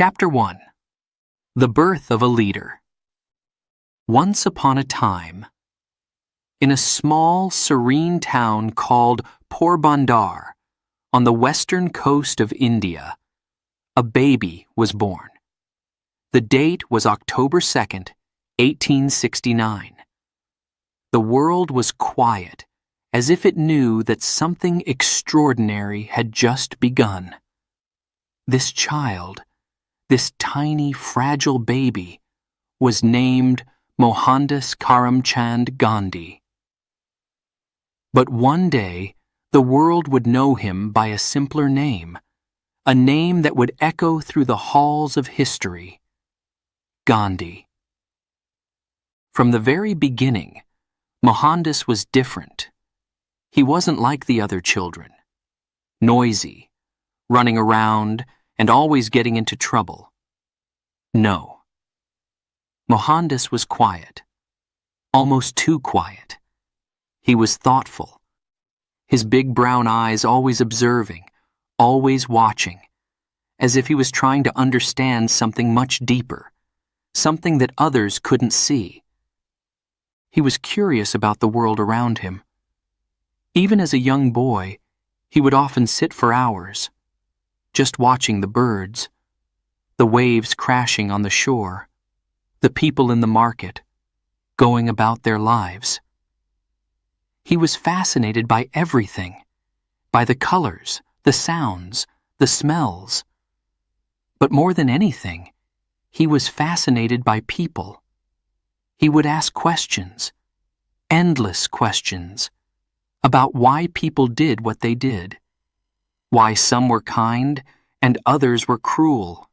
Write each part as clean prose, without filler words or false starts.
Chapter 1. The Birth of a Leader. Once upon a time, in a small, serene town called Porbandar, on the western coast of India, a baby was born. The date was October 2nd, 1869. The world was quiet, as if it knew that something extraordinary had just begun. This child, this tiny, fragile baby, was named Mohandas Karamchand Gandhi. But one day, the world would know him by a simpler name, a name that would echo through the halls of history: Gandhi. From the very beginning, Mohandas was different. He wasn't like the other children, noisy, running around, and always getting into trouble. No. Mohandas was quiet, almost too quiet. He was thoughtful, his big brown eyes always observing, always watching, as if he was trying to understand something much deeper, something that others couldn't see. He was curious about the world around him. Even as a young boy, he would often sit for hours, just watching the birds, the waves crashing on the shore, the people in the market, going about their lives. He was fascinated by everything, by the colors, the sounds, the smells. But more than anything, he was fascinated by people. He would ask questions, endless questions, about why people did what they did, why some were kind and others were cruel,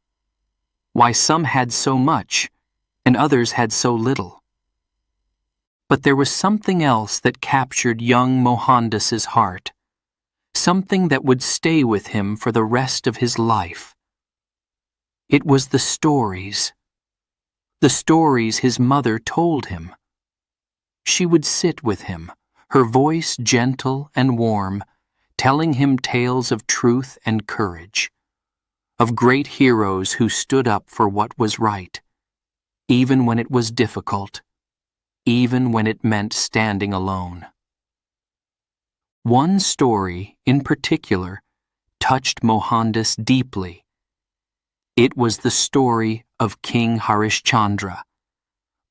why some had so much and others had so little. But there was something else that captured young Mohandas's heart, something that would stay with him for the rest of his life. It was the stories his mother told him. She would sit with him, her voice gentle and warm, telling him tales of truth and courage, of great heroes who stood up for what was right, even when it was difficult, even when it meant standing alone. One story, in particular, touched Mohandas deeply. It was the story of King Harishchandra,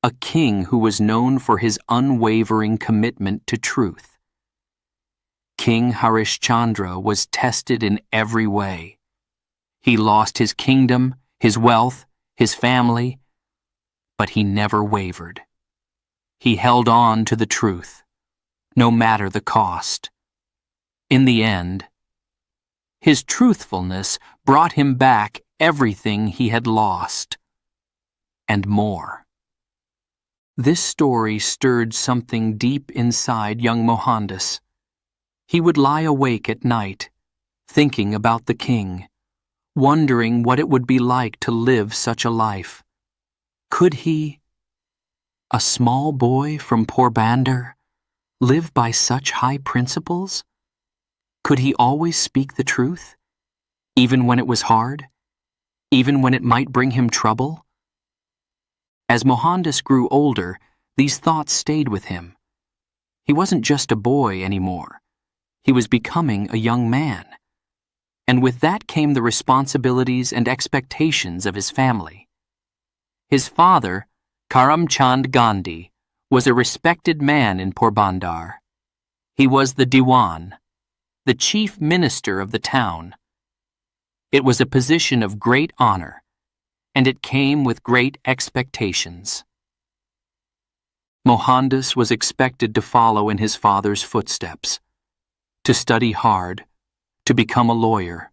a king who was known for his unwavering commitment to truth. King Harishchandra was tested in every way. He lost his kingdom, his wealth, his family, but he never wavered. He held on to the truth, no matter the cost. In the end, his truthfulness brought him back everything he had lost, and more. This story stirred something deep inside young Mohandas. He would lie awake at night, thinking about the king, wondering what it would be like to live such a life. Could he, a small boy from Porbandar, live by such high principles? Could he always speak the truth, even when it was hard, even when it might bring him trouble? As Mohandas grew older, these thoughts stayed with him. He wasn't just a boy anymore. He was becoming a young man. And with that came the responsibilities and expectations of his family. His father, Karamchand Gandhi, was a respected man in Porbandar. He was the Diwan, the chief minister of the town. It was a position of great honor, and it came with great expectations. Mohandas was expected to follow in his father's footsteps, to study hard, to become a lawyer,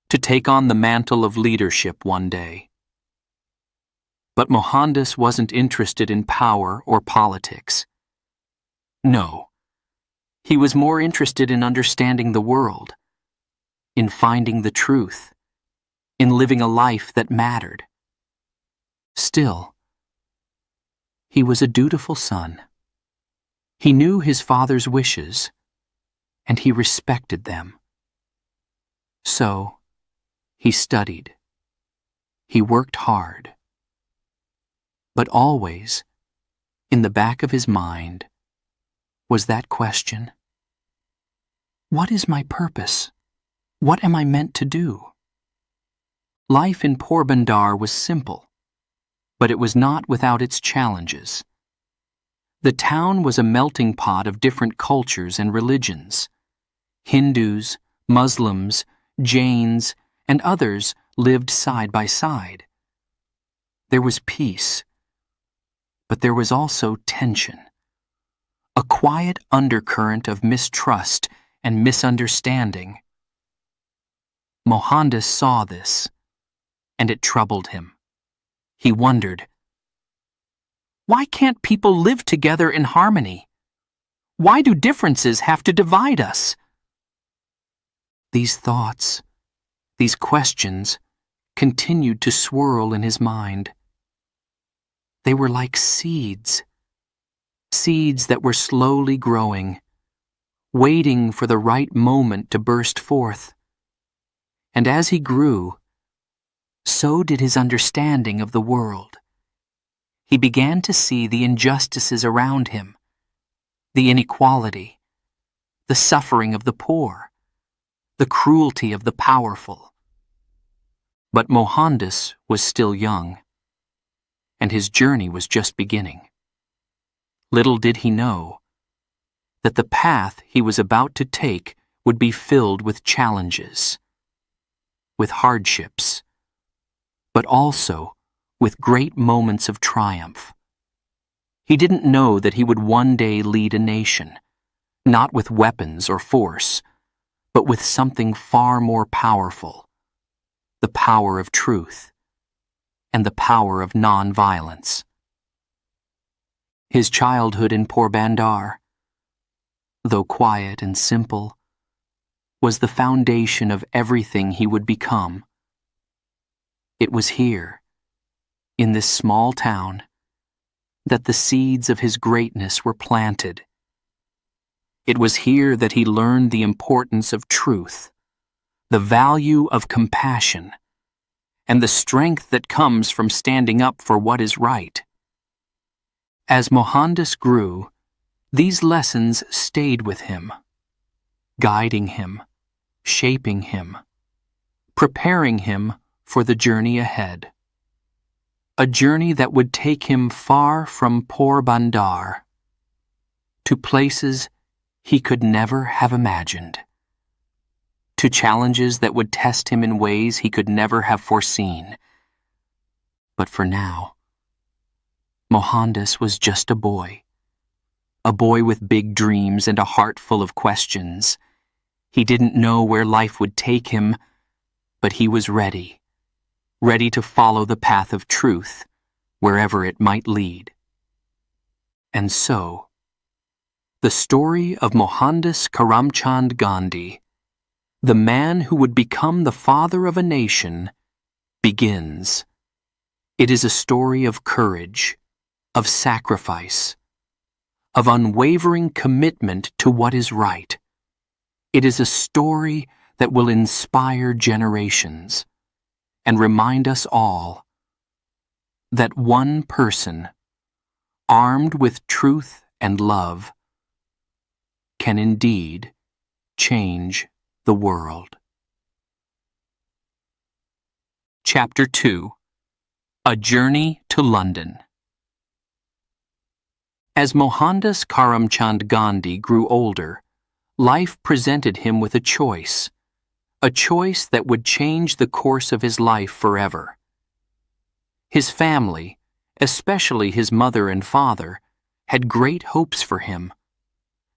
to take on the mantle of leadership one day. But Mohandas wasn't interested in power or politics. No, he was more interested in understanding the world, in finding the truth, in living a life that mattered. Still, he was a dutiful son. He knew his father's wishes, and he respected them. So, he studied. He worked hard. But always, in the back of his mind, was that question: what is my purpose? What am I meant to do? Life in Porbandar was simple, but it was not without its challenges. The town was a melting pot of different cultures and religions. Hindus, Muslims, Jains, and others lived side by side. There was peace, but there was also tension, a quiet undercurrent of mistrust and misunderstanding. Mohandas saw this, and it troubled him. He wondered, why can't people live together in harmony? Why do differences have to divide us? These thoughts, these questions, continued to swirl in his mind. They were like seeds, seeds that were slowly growing, waiting for the right moment to burst forth. And as he grew, so did his understanding of the world. He began to see the injustices around him, the inequality, the suffering of the poor, the cruelty of the powerful. But Mohandas was still young, and his journey was just beginning. Little did he know that the path he was about to take would be filled with challenges, with hardships, but also with great moments of triumph. He didn't know that he would one day lead a nation, not with weapons or force, but with something far more powerful: the power of truth and the power of non-violence. His childhood in Porbandar, though quiet and simple, was the foundation of everything he would become. It was here, in this small town, that the seeds of his greatness were planted. It was here that he learned the importance of truth, the value of compassion, and the strength that comes from standing up for what is right. As Mohandas grew, these lessons stayed with him, guiding him, shaping him, preparing him for the journey ahead. A journey that would take him far from Porbandar, to places he could never have imagined, to challenges that would test him in ways he could never have foreseen. But for now, Mohandas was just a boy with big dreams and a heart full of questions. He didn't know where life would take him, but he was ready to follow the path of truth, wherever it might lead. And so, the story of Mohandas Karamchand Gandhi, the man who would become the father of a nation, begins. It is a story of courage, of sacrifice, of unwavering commitment to what is right. It is a story that will inspire generations and remind us all that one person, armed with truth and love, can indeed change the world. Chapter 2: A Journey to London. As Mohandas Karamchand Gandhi grew older, life presented him with a choice that would change the course of his life forever. His family, especially his mother and father, had great hopes for him.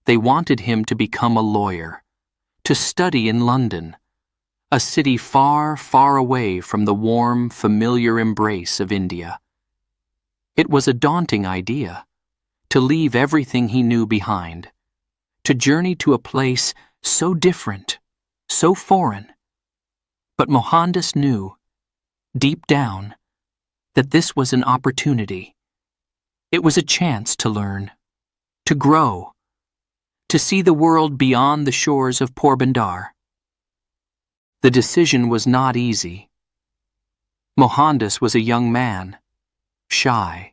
They wanted him to become a lawyer, to study in London, a city far, far away from the warm, familiar embrace of India. It was a daunting idea, to leave everything he knew behind, to journey to a place so different, so foreign. But Mohandas knew, deep down, that this was an opportunity. It was a chance to learn, to grow, to see the world beyond the shores of Porbandar. The decision was not easy. Mohandas was a young man, shy,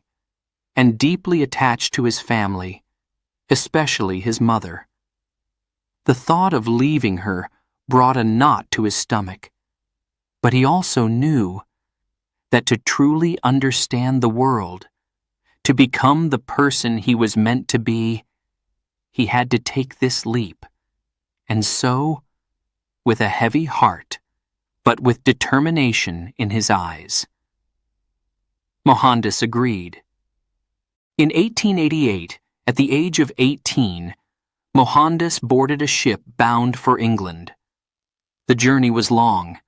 and deeply attached to his family, especially his mother. The thought of leaving her brought a knot to his stomach, but he also knew that to truly understand the world, to become the person he was meant to be, he had to take this leap. And so, with a heavy heart, but with determination in his eyes, Mohandas agreed. In 1888, at the age of 18, Mohandas boarded a ship bound for England. The journey was long,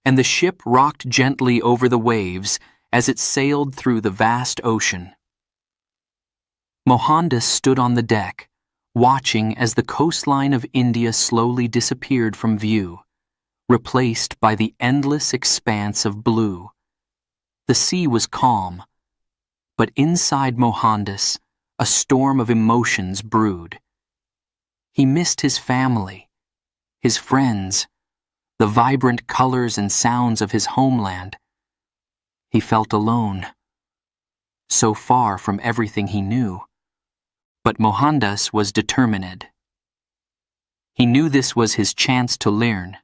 and the ship rocked gently over the waves as it sailed through the vast ocean. Mohandas stood on the deck, watching as the coastline of India slowly disappeared from view, replaced by the endless expanse of blue. The sea was calm, but inside Mohandas, a storm of emotions brewed. He missed his family, his friends, the vibrant colors and sounds of his homeland. He felt alone, so far from everything he knew. But Mohandas was determined. He knew this was his chance to learn,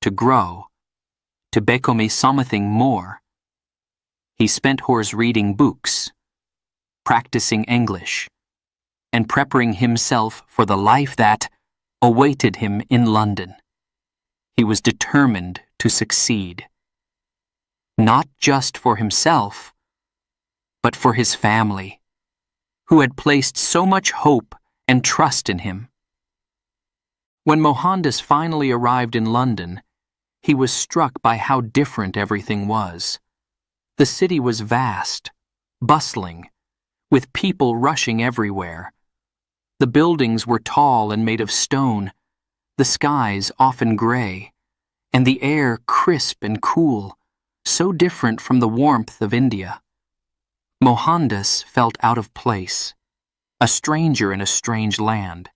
to grow, to become something more. He spent hours reading books, practicing English, and preparing himself for the life that awaited him in London. He was determined to succeed, not just for himself, but for his family, who had placed so much hope and trust in him. When Mohandas finally arrived in London, he was struck by how different everything was. The city was vast, bustling, with people rushing everywhere. The buildings were tall and made of stone, the skies often gray, and the air crisp and cool, so different from the warmth of India. Mohandas felt out of place, a stranger in a strange land.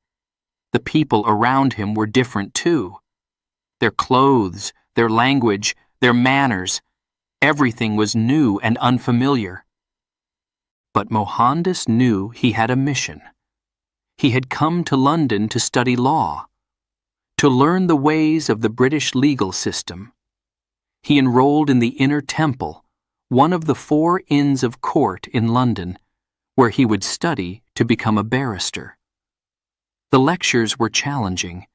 The people around him were different too. Their clothes, their language, their manners, everything was new and unfamiliar. But Mohandas knew he had a mission. He had come to London to study law, to learn the ways of the British legal system. He enrolled in the Inner Temple, one of the 4 Inns of Court in London, where he would study to become a barrister. The lectures were challenging,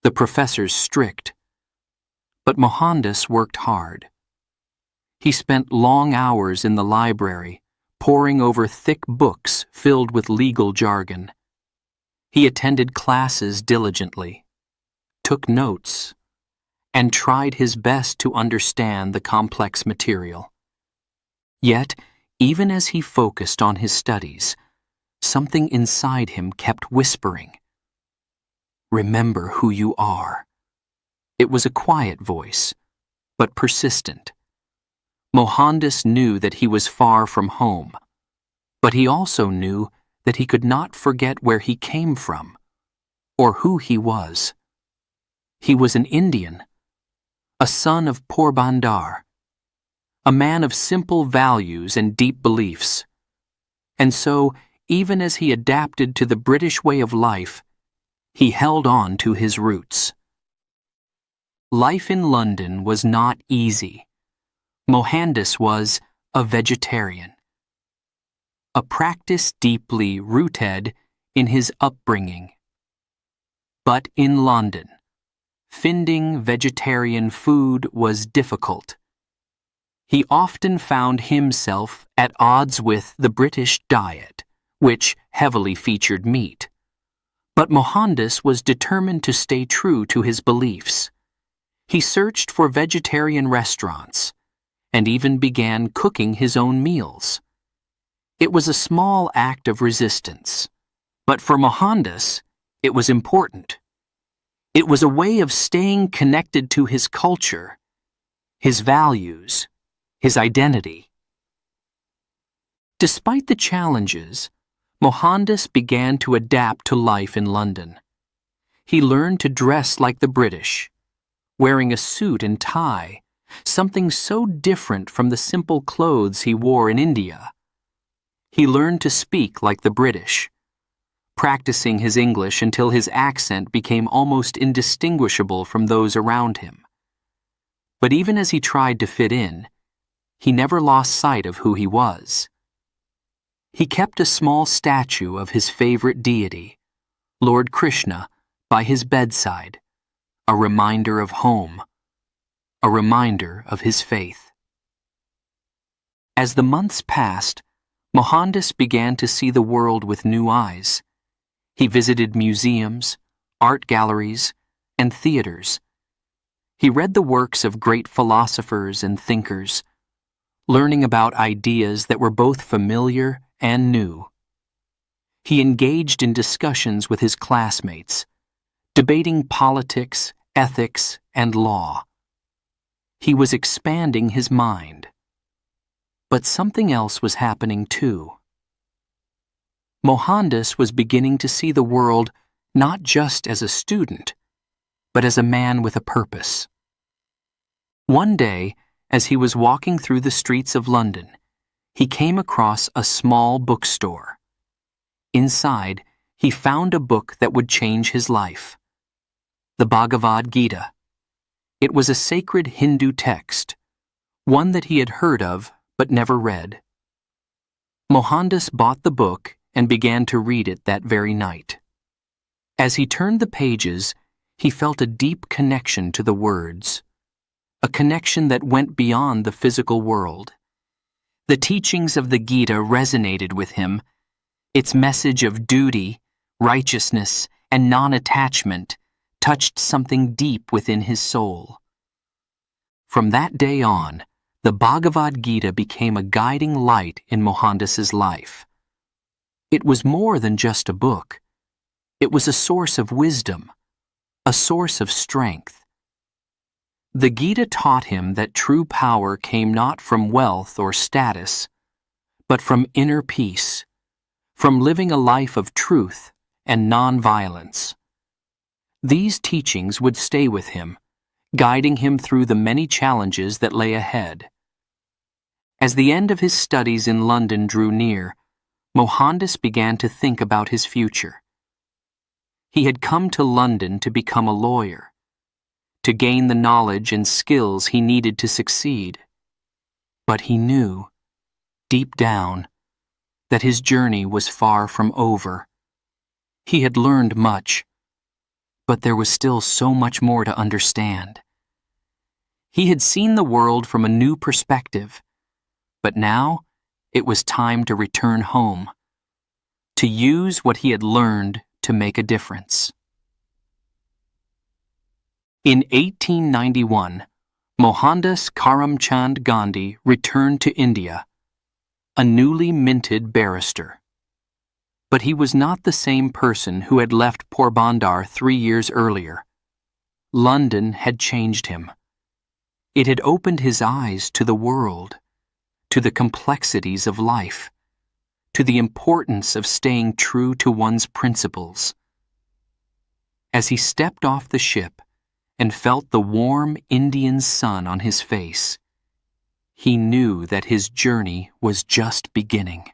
the professors strict, but Mohandas worked hard. He spent long hours in the library, poring over thick books filled with legal jargon. He attended classes diligently, took notes, and tried his best to understand the complex material. Yet, even as he focused on his studies, something inside him kept whispering, "Remember who you are." It was a quiet voice, but persistent. Mohandas knew that he was far from home, but he also knew that he could not forget where he came from, or who he was. He was an Indian, a son of Porbandar, a man of simple values and deep beliefs. And so, even as he adapted to the British way of life, he held on to his roots. Life in London was not easy. Mohandas was a vegetarian, a practice deeply rooted in his upbringing. But in London, finding vegetarian food was difficult. He often found himself at odds with the British diet, which heavily featured meat. But Mohandas was determined to stay true to his beliefs. He searched for vegetarian restaurants, and even began cooking his own meals. It was a small act of resistance, but for Mohandas, it was important. It was a way of staying connected to his culture, his values, his identity. Despite the challenges, Mohandas began to adapt to life in London. He learned to dress like the British, wearing a suit and tie, something so different from the simple clothes he wore in India. He learned to speak like the British, practicing his English until his accent became almost indistinguishable from those around him. But even as he tried to fit in, he never lost sight of who he was. He kept a small statue of his favorite deity, Lord Krishna, by his bedside, a reminder of home, a reminder of his faith. As the months passed, Mohandas began to see the world with new eyes. He visited museums, art galleries, and theaters. He read the works of great philosophers and thinkers, learning about ideas that were both familiar and new. He engaged in discussions with his classmates, debating politics, ethics, and law. He was expanding his mind. But something else was happening too. Mohandas was beginning to see the world not just as a student, but as a man with a purpose. One day, as he was walking through the streets of London, he came across a small bookstore. Inside, he found a book that would change his life. The Bhagavad Gita. It was a sacred Hindu text, one that he had heard of but never read. Mohandas bought the book and began to read it that very night. As he turned the pages, he felt a deep connection to the words, a connection that went beyond the physical world. The teachings of the Gita resonated with him. Its message of duty, righteousness, and non-attachment touched something deep within his soul. From that day on, the Bhagavad Gita became a guiding light in Mohandas's life. It was more than just a book. It was a source of wisdom, a source of strength. The Gita taught him that true power came not from wealth or status, but from inner peace, from living a life of truth and non-violence. These teachings would stay with him, guiding him through the many challenges that lay ahead. As the end of his studies in London drew near, Mohandas began to think about his future. He had come to London to become a lawyer, to gain the knowledge and skills he needed to succeed. But he knew, deep down, that his journey was far from over. He had learned much, but there was still so much more to understand. He had seen the world from a new perspective, but now it was time to return home, to use what he had learned to make a difference. In 1891, Mohandas Karamchand Gandhi returned to India, a newly minted barrister. But he was not the same person who had left Porbandar 3 years earlier. London had changed him. It had opened his eyes to the world, to the complexities of life, to the importance of staying true to one's principles. As he stepped off the ship and felt the warm Indian sun on his face, he knew that his journey was just beginning.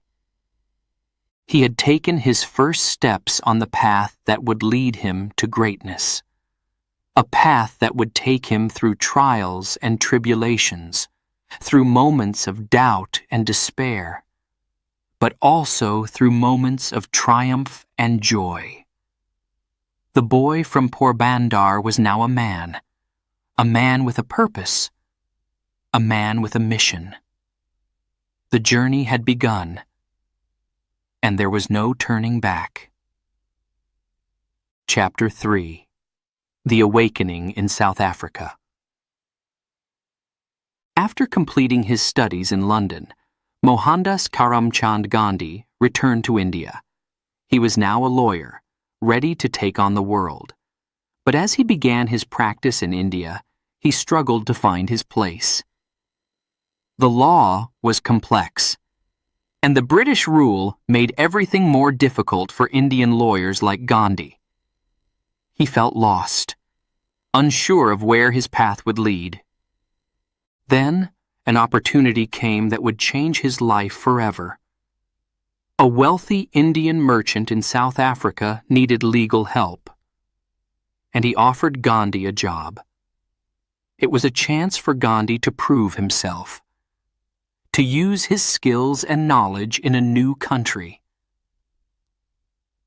He had taken his first steps on the path that would lead him to greatness, a path that would take him through trials and tribulations, through moments of doubt and despair, but also through moments of triumph and joy. The boy from Porbandar was now a man with a purpose, a man with a mission. The journey had begun, and there was no turning back. Chapter 3: The Awakening in South Africa. After completing his studies in London, Mohandas Karamchand Gandhi returned to India. He was now a lawyer, ready to take on the world. But as he began his practice in India, he struggled to find his place. The law was complex, and the British rule made everything more difficult for Indian lawyers like Gandhi. He felt lost, unsure of where his path would lead. Then, an opportunity came that would change his life forever. A wealthy Indian merchant in South Africa needed legal help, and he offered Gandhi a job. It was a chance for Gandhi to prove himself, to use his skills and knowledge in a new country.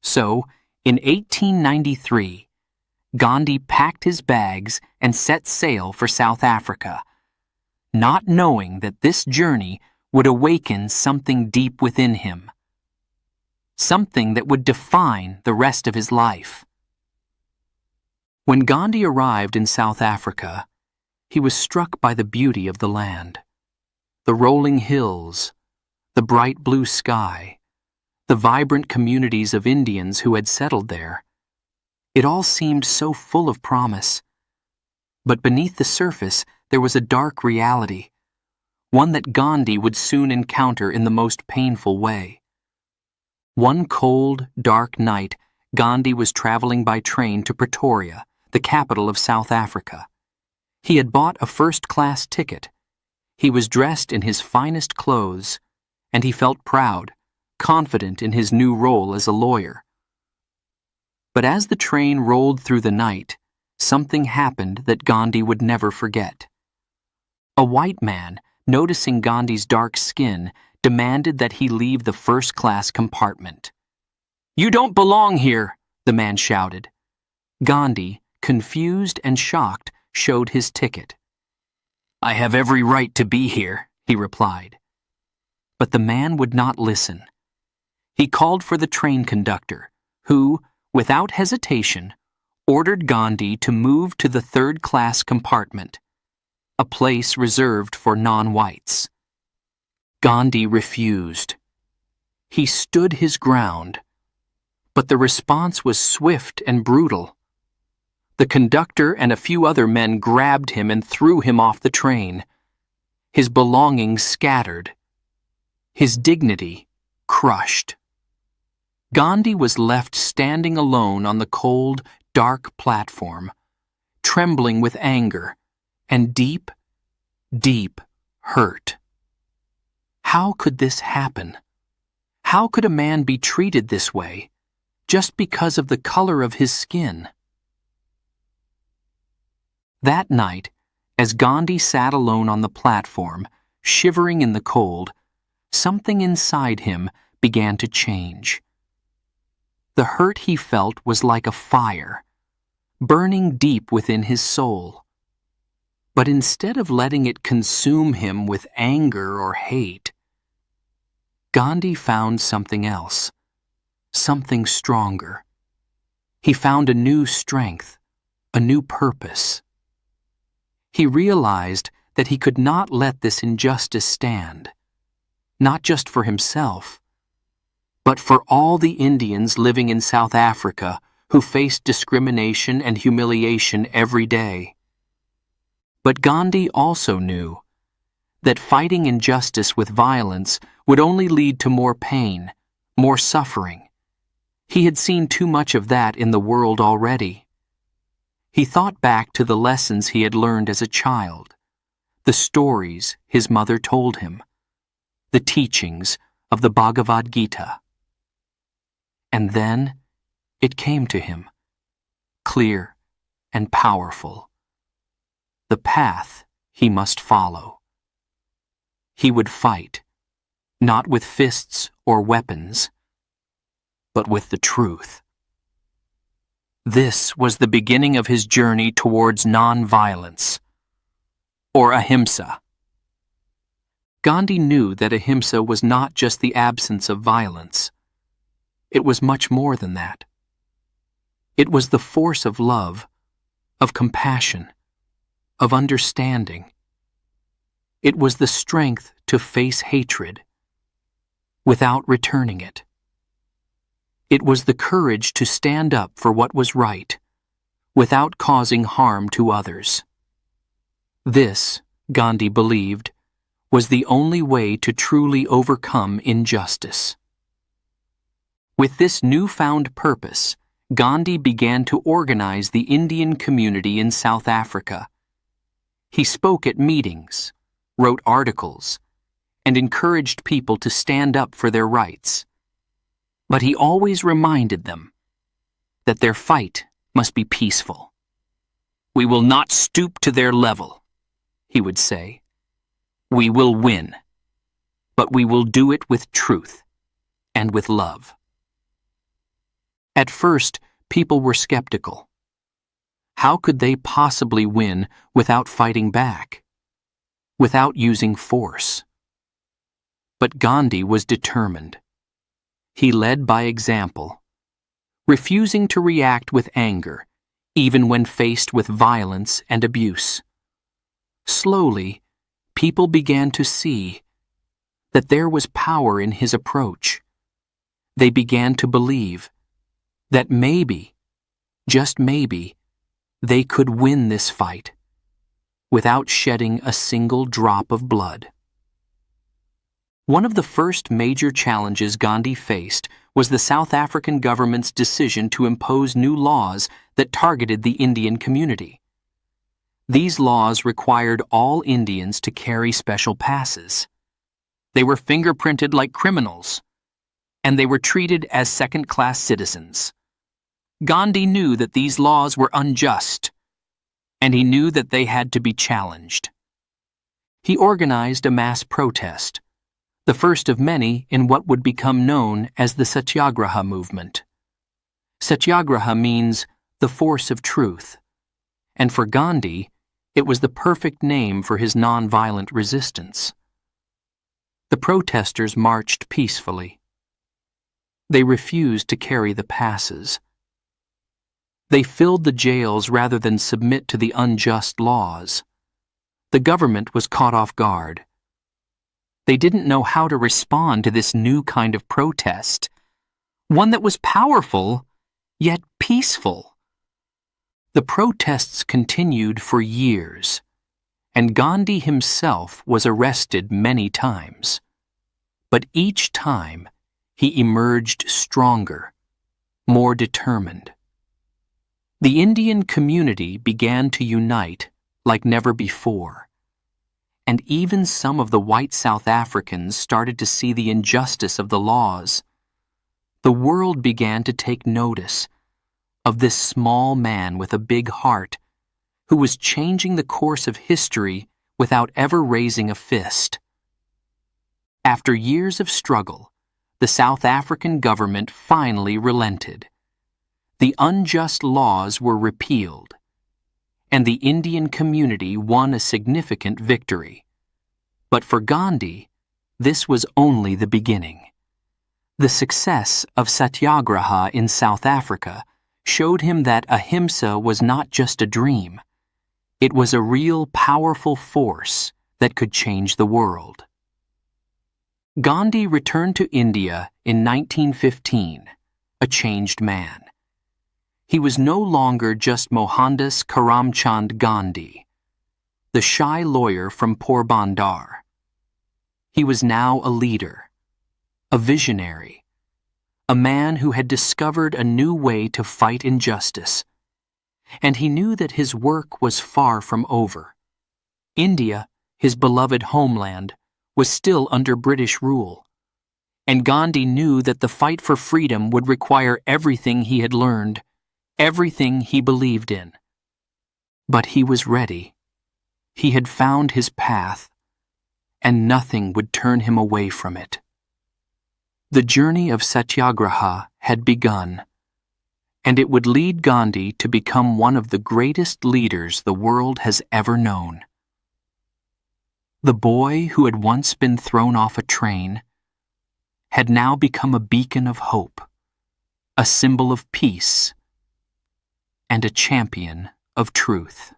So, in 1893, Gandhi packed his bags and set sail for South Africa, not knowing that this journey would awaken something deep within him, something that would define the rest of his life. When Gandhi arrived in South Africa, he was struck by the beauty of the land. The rolling hills, the bright blue sky, the vibrant communities of Indians who had settled there. It all seemed so full of promise. But beneath the surface, there was a dark reality, one that Gandhi would soon encounter in the most painful way. One cold, dark night, Gandhi was traveling by train to Pretoria, the capital of South Africa. He had bought a first-class ticket. He was dressed in his finest clothes, and he felt proud, confident in his new role as a lawyer. But as the train rolled through the night, something happened that Gandhi would never forget. A white man, noticing Gandhi's dark skin, demanded that he leave the first-class compartment. "You don't belong here," the man shouted. Gandhi, confused and shocked, showed his ticket. "I have every right to be here," he replied. But the man would not listen. He called for the train conductor, who, without hesitation, ordered Gandhi to move to the third-class compartment, a place reserved for non-whites. Gandhi refused. He stood his ground, but the response was swift and brutal. The conductor and a few other men grabbed him and threw him off the train. His belongings scattered. His dignity crushed. Gandhi was left standing alone on the cold, dark platform, trembling with anger and deep, deep hurt. How could this happen? How could a man be treated this way, just because of the color of his skin? That night, as Gandhi sat alone on the platform, shivering in the cold, something inside him began to change. The hurt he felt was like a fire, burning deep within his soul. But instead of letting it consume him with anger or hate, Gandhi found something else, something stronger. He found a new strength, a new purpose. He realized that he could not let this injustice stand, not just for himself, but for all the Indians living in South Africa who faced discrimination and humiliation every day. But Gandhi also knew that fighting injustice with violence would only lead to more pain, more suffering. He had seen too much of that in the world already. He thought back to the lessons he had learned as a child, the stories his mother told him, the teachings of the Bhagavad Gita. And then it came to him, clear and powerful, the path he must follow. He would fight, not with fists or weapons, but with the truth. This was the beginning of his journey towards non-violence, or ahimsa. Gandhi knew that ahimsa was not just the absence of violence. It was much more than that. It was the force of love, of compassion, of understanding. It was the strength to face hatred without returning it. It was the courage to stand up for what was right without causing harm to others. This, Gandhi believed, was the only way to truly overcome injustice. With this newfound purpose, Gandhi began to organize the Indian community in South Africa. He spoke at meetings, wrote articles, and encouraged people to stand up for their rights. But he always reminded them that their fight must be peaceful. "We will not stoop to their level," he would say. "We will win, but we will do it with truth and with love." At first, people were skeptical. How could they possibly win without fighting back, without using force? But Gandhi was determined. He led by example, refusing to react with anger, even when faced with violence and abuse. Slowly, people began to see that there was power in his approach. They began to believe that maybe, just maybe, they could win this fight without shedding a single drop of blood. One of the first major challenges Gandhi faced was the South African government's decision to impose new laws that targeted the Indian community. These laws required all Indians to carry special passes. They were fingerprinted like criminals, and they were treated as second-class citizens. Gandhi knew that these laws were unjust, and he knew that they had to be challenged. He organized a mass protest, the first of many in what would become known as the Satyagraha movement. Satyagraha means the force of truth, and for Gandhi, it was the perfect name for his nonviolent resistance. The protesters marched peacefully. They refused to carry the passes. They filled the jails rather than submit to the unjust laws. The government was caught off guard. They didn't know how to respond to this new kind of protest, one that was powerful, yet peaceful. The protests continued for years, and Gandhi himself was arrested many times. But each time, he emerged stronger, more determined. The Indian community began to unite like never before, and even some of the white South Africans started to see the injustice of the laws. The world began to take notice of this small man with a big heart who was changing the course of history without ever raising a fist. After years of struggle, the South African government finally relented. The unjust laws were repealed, and the Indian community won a significant victory. But for Gandhi, this was only the beginning. The success of Satyagraha in South Africa showed him that ahimsa was not just a dream. It was a real powerful force that could change the world. Gandhi returned to India in 1915, a changed man. He was no longer just Mohandas Karamchand Gandhi, the shy lawyer from Porbandar. He was now a leader, a visionary, a man who had discovered a new way to fight injustice. And he knew that his work was far from over. India, his beloved homeland, was still under British rule. And Gandhi knew that the fight for freedom would require everything he had learned, everything he believed in. But he was ready. He had found his path, and nothing would turn him away from it. The journey of Satyagraha had begun, and it would lead Gandhi to become one of the greatest leaders the world has ever known. The boy who had once been thrown off a train had now become a beacon of hope, a symbol of peace, and a champion of truth.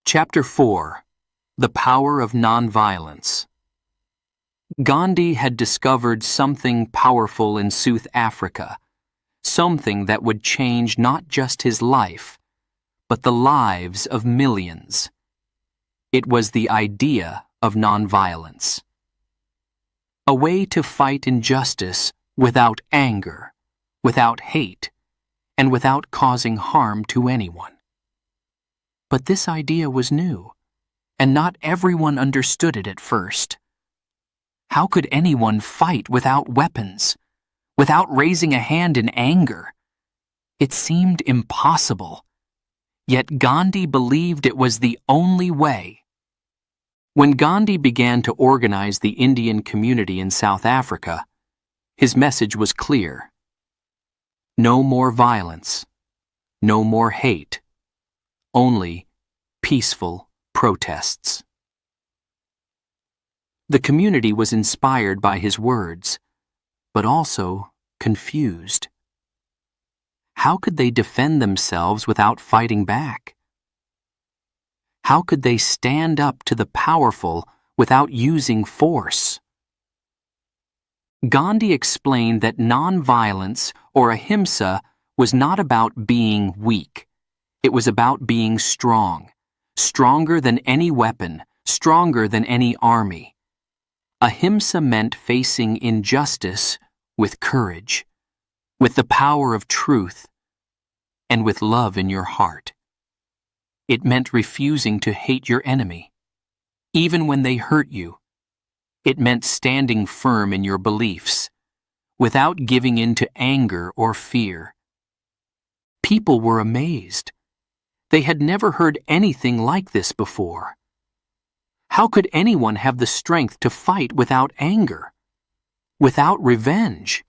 Chapter 4: The Power of Nonviolence. Gandhi had discovered something powerful in South Africa, something that would change not just his life, but the lives of millions. It was the idea of nonviolence. A way to fight injustice without anger, without hate, and without causing harm to anyone. But this idea was new. and not everyone understood it at first. How could anyone fight without weapons, without raising a hand in anger? It seemed impossible. Yet Gandhi believed it was the only way. When Gandhi began to organize the Indian community in South Africa, his message was clear. No more violence, no more hate, only peaceful protests. The community was inspired by his words, but also confused. How could they defend themselves without fighting back? How could they stand up to the powerful without using force? Gandhi explained that nonviolence, or ahimsa, was not about being weak. It was about being strong, stronger than any weapon, stronger than any army. Ahimsa meant facing injustice with courage, with the power of truth, and with love in your heart. It meant refusing to hate your enemy, even when they hurt you. It meant standing firm in your beliefs, without giving in to anger or fear. People were amazed. They had never heard anything like this before. How could anyone have the strength to fight without anger, without revenge?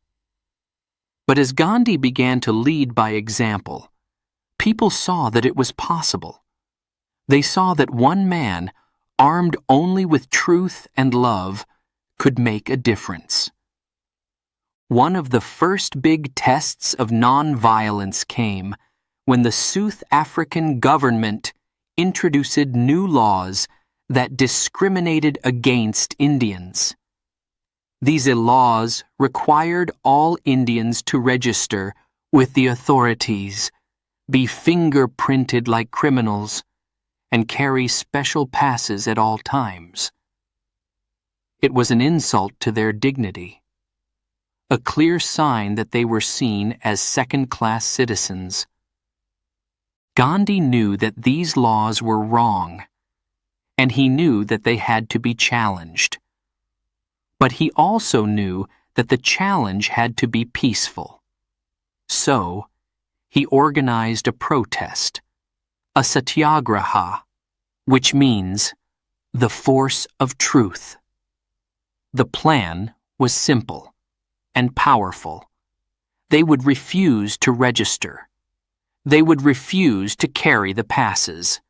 But as Gandhi began to lead by example, people saw that it was possible. They saw that one man, armed only with truth and love, could make a difference. One of the first big tests of nonviolence came when the South African government introduced new laws that discriminated against Indians. These laws required all Indians to register with the authorities, be fingerprinted like criminals, and carry special passes at all times. It was an insult to their dignity, a clear sign that they were seen as second-class citizens. Gandhi knew that these laws were wrong, and he knew that they had to be challenged. But he also knew that the challenge had to be peaceful. So, he organized a protest, a satyagraha, which means the force of truth. The plan was simple and powerful. They would refuse to register. They would refuse to carry the passes.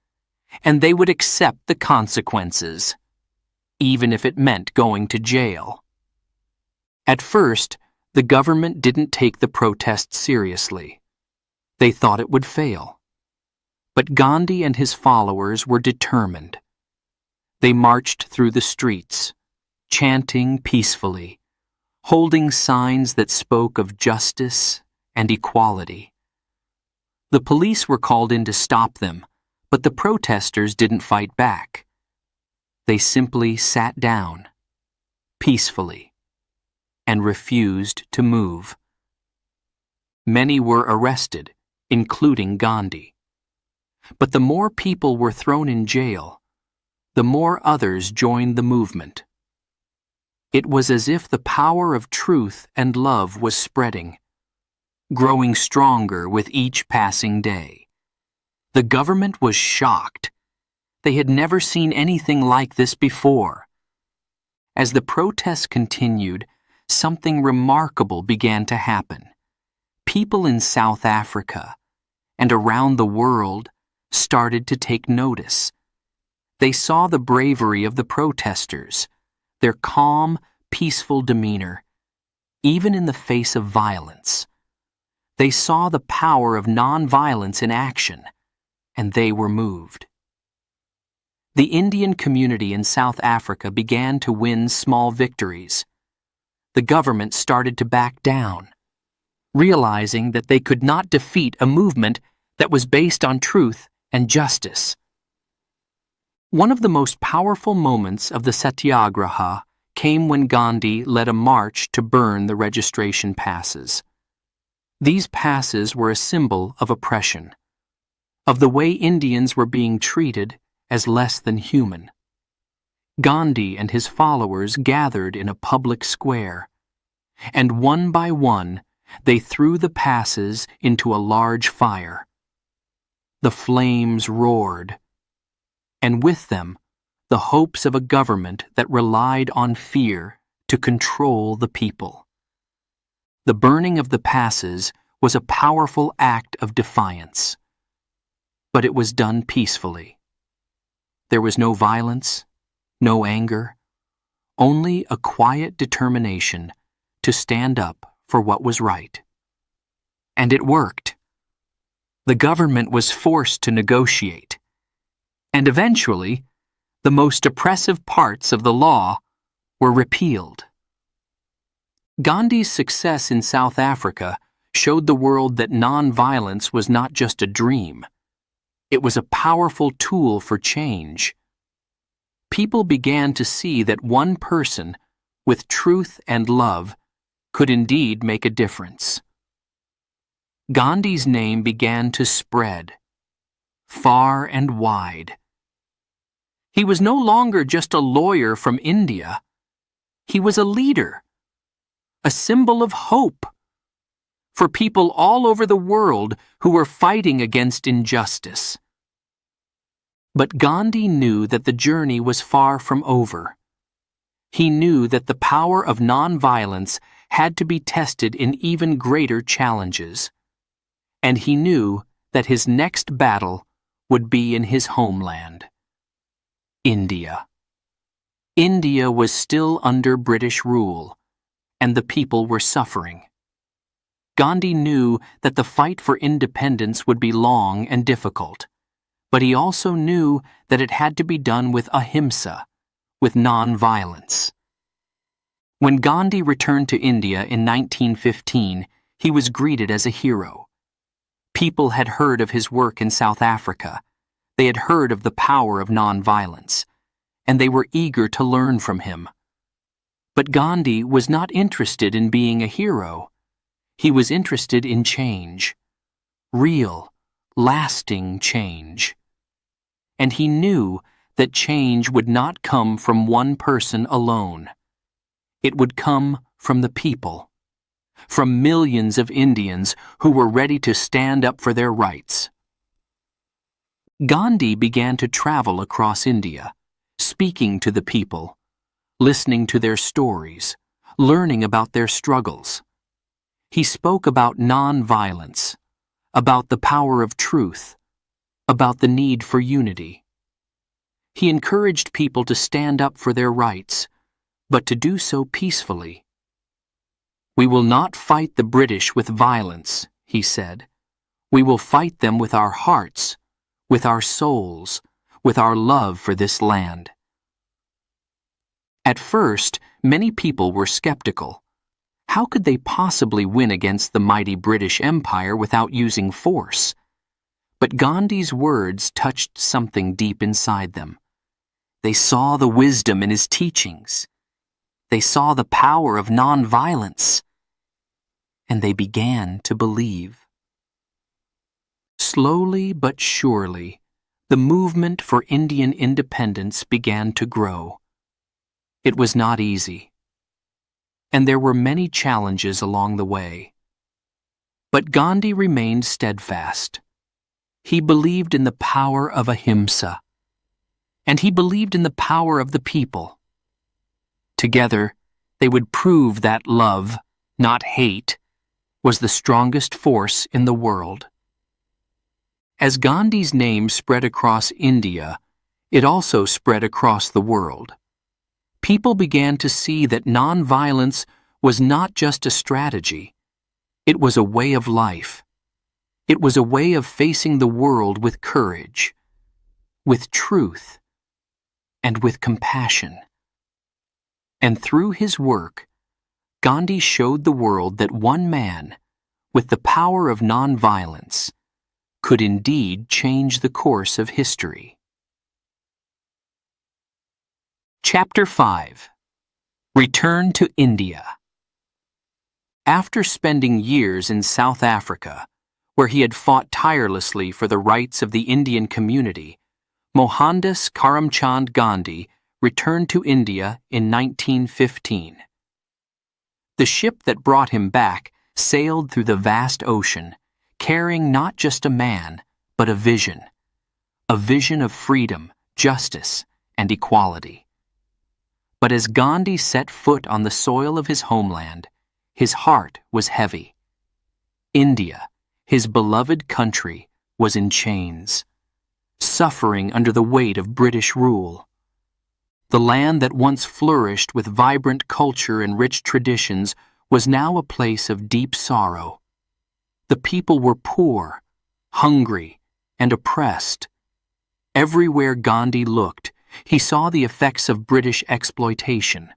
And they would accept the consequences, even if it meant going to jail. At first, the government didn't take the protest seriously. They thought it would fail. But Gandhi and his followers were determined. They marched through the streets, chanting peacefully, holding signs that spoke of justice and equality. The police were called in to stop them, but the protesters didn't fight back. They simply sat down, peacefully, and refused to move. Many were arrested, including Gandhi. But the more people were thrown in jail, the more others joined the movement. It was as if the power of truth and love was spreading, growing stronger with each passing day. The government was shocked. They had never seen anything like this before. As the protests continued, something remarkable began to happen. People in South Africa and around the world started to take notice. They saw the bravery of the protesters, their calm, peaceful demeanor, even in the face of violence. They saw the power of nonviolence in action, and they were moved. The Indian community in South Africa began to win small victories. The government started to back down, realizing that they could not defeat a movement that was based on truth and justice. One of the most powerful moments of the satyagraha came when Gandhi led a march to burn the registration passes. These passes were a symbol of oppression, of the way Indians were being treated as less than human. Gandhi and his followers gathered in a public square, and one by one they threw the passes into a large fire. The flames roared, and with them the hopes of a government that relied on fear to control the people. The burning of the passes was a powerful act of defiance, but it was done peacefully. There was no violence, no anger, only a quiet determination to stand up for what was right. And it worked. The government was forced to negotiate, and eventually, the most oppressive parts of the law were repealed. Gandhi's success in South Africa showed the world that nonviolence was not just a dream. It was a powerful tool for change. People began to see that one person, with truth and love, could indeed make a difference. Gandhi's name began to spread, far and wide. He was no longer just a lawyer from India. He was a leader, a symbol of hope for people all over the world who were fighting against injustice. But Gandhi knew that the journey was far from over. He knew that the power of nonviolence had to be tested in even greater challenges. And he knew that his next battle would be in his homeland, India. India was still under British rule, and the people were suffering. Gandhi knew that the fight for independence would be long and difficult, but he also knew that it had to be done with ahimsa, with non-violence. When Gandhi returned to India in 1915, he was greeted as a hero. People had heard of his work in South Africa. They had heard of the power of non-violence, and they were eager to learn from him. But Gandhi was not interested in being a hero. He was interested in change, real, lasting change. And he knew that change would not come from one person alone. It would come from the people, from millions of Indians who were ready to stand up for their rights. Gandhi began to travel across India, speaking to the people, listening to their stories, learning about their struggles. He spoke about non-violence, about the power of truth, about the need for unity. He encouraged people to stand up for their rights, but to do so peacefully. "We will not fight the British with violence," he said. "We will fight them with our hearts, with our souls, with our love for this land." At first, many people were skeptical. How could they possibly win against the mighty British Empire without using force? But Gandhi's words touched something deep inside them. They saw the wisdom in his teachings. They saw the power of non-violence. And they began to believe. Slowly but surely, the movement for Indian independence began to grow. It was not easy, and there were many challenges along the way. But Gandhi remained steadfast. He believed in the power of ahimsa, and he believed in the power of the people. Together, they would prove that love, not hate, was the strongest force in the world. As Gandhi's name spread across India, it also spread across the world. People began to see that nonviolence was not just a strategy. It was a way of life. It was a way of facing the world with courage, with truth, and with compassion. And through his work, Gandhi showed the world that one man, with the power of nonviolence, could indeed change the course of history. Chapter 5. Return to India. After spending years in South Africa, where he had fought tirelessly for the rights of the Indian community, Mohandas Karamchand Gandhi returned to India in 1915. The ship that brought him back sailed through the vast ocean, carrying not just a man, but a vision of freedom, justice, and equality. But as Gandhi set foot on the soil of his homeland, his heart was heavy. India, his beloved country, was in chains, suffering under the weight of British rule. The land that once flourished with vibrant culture and rich traditions was now a place of deep sorrow. The people were poor, hungry, and oppressed. Everywhere Gandhi looked, he saw the effects of British exploitation: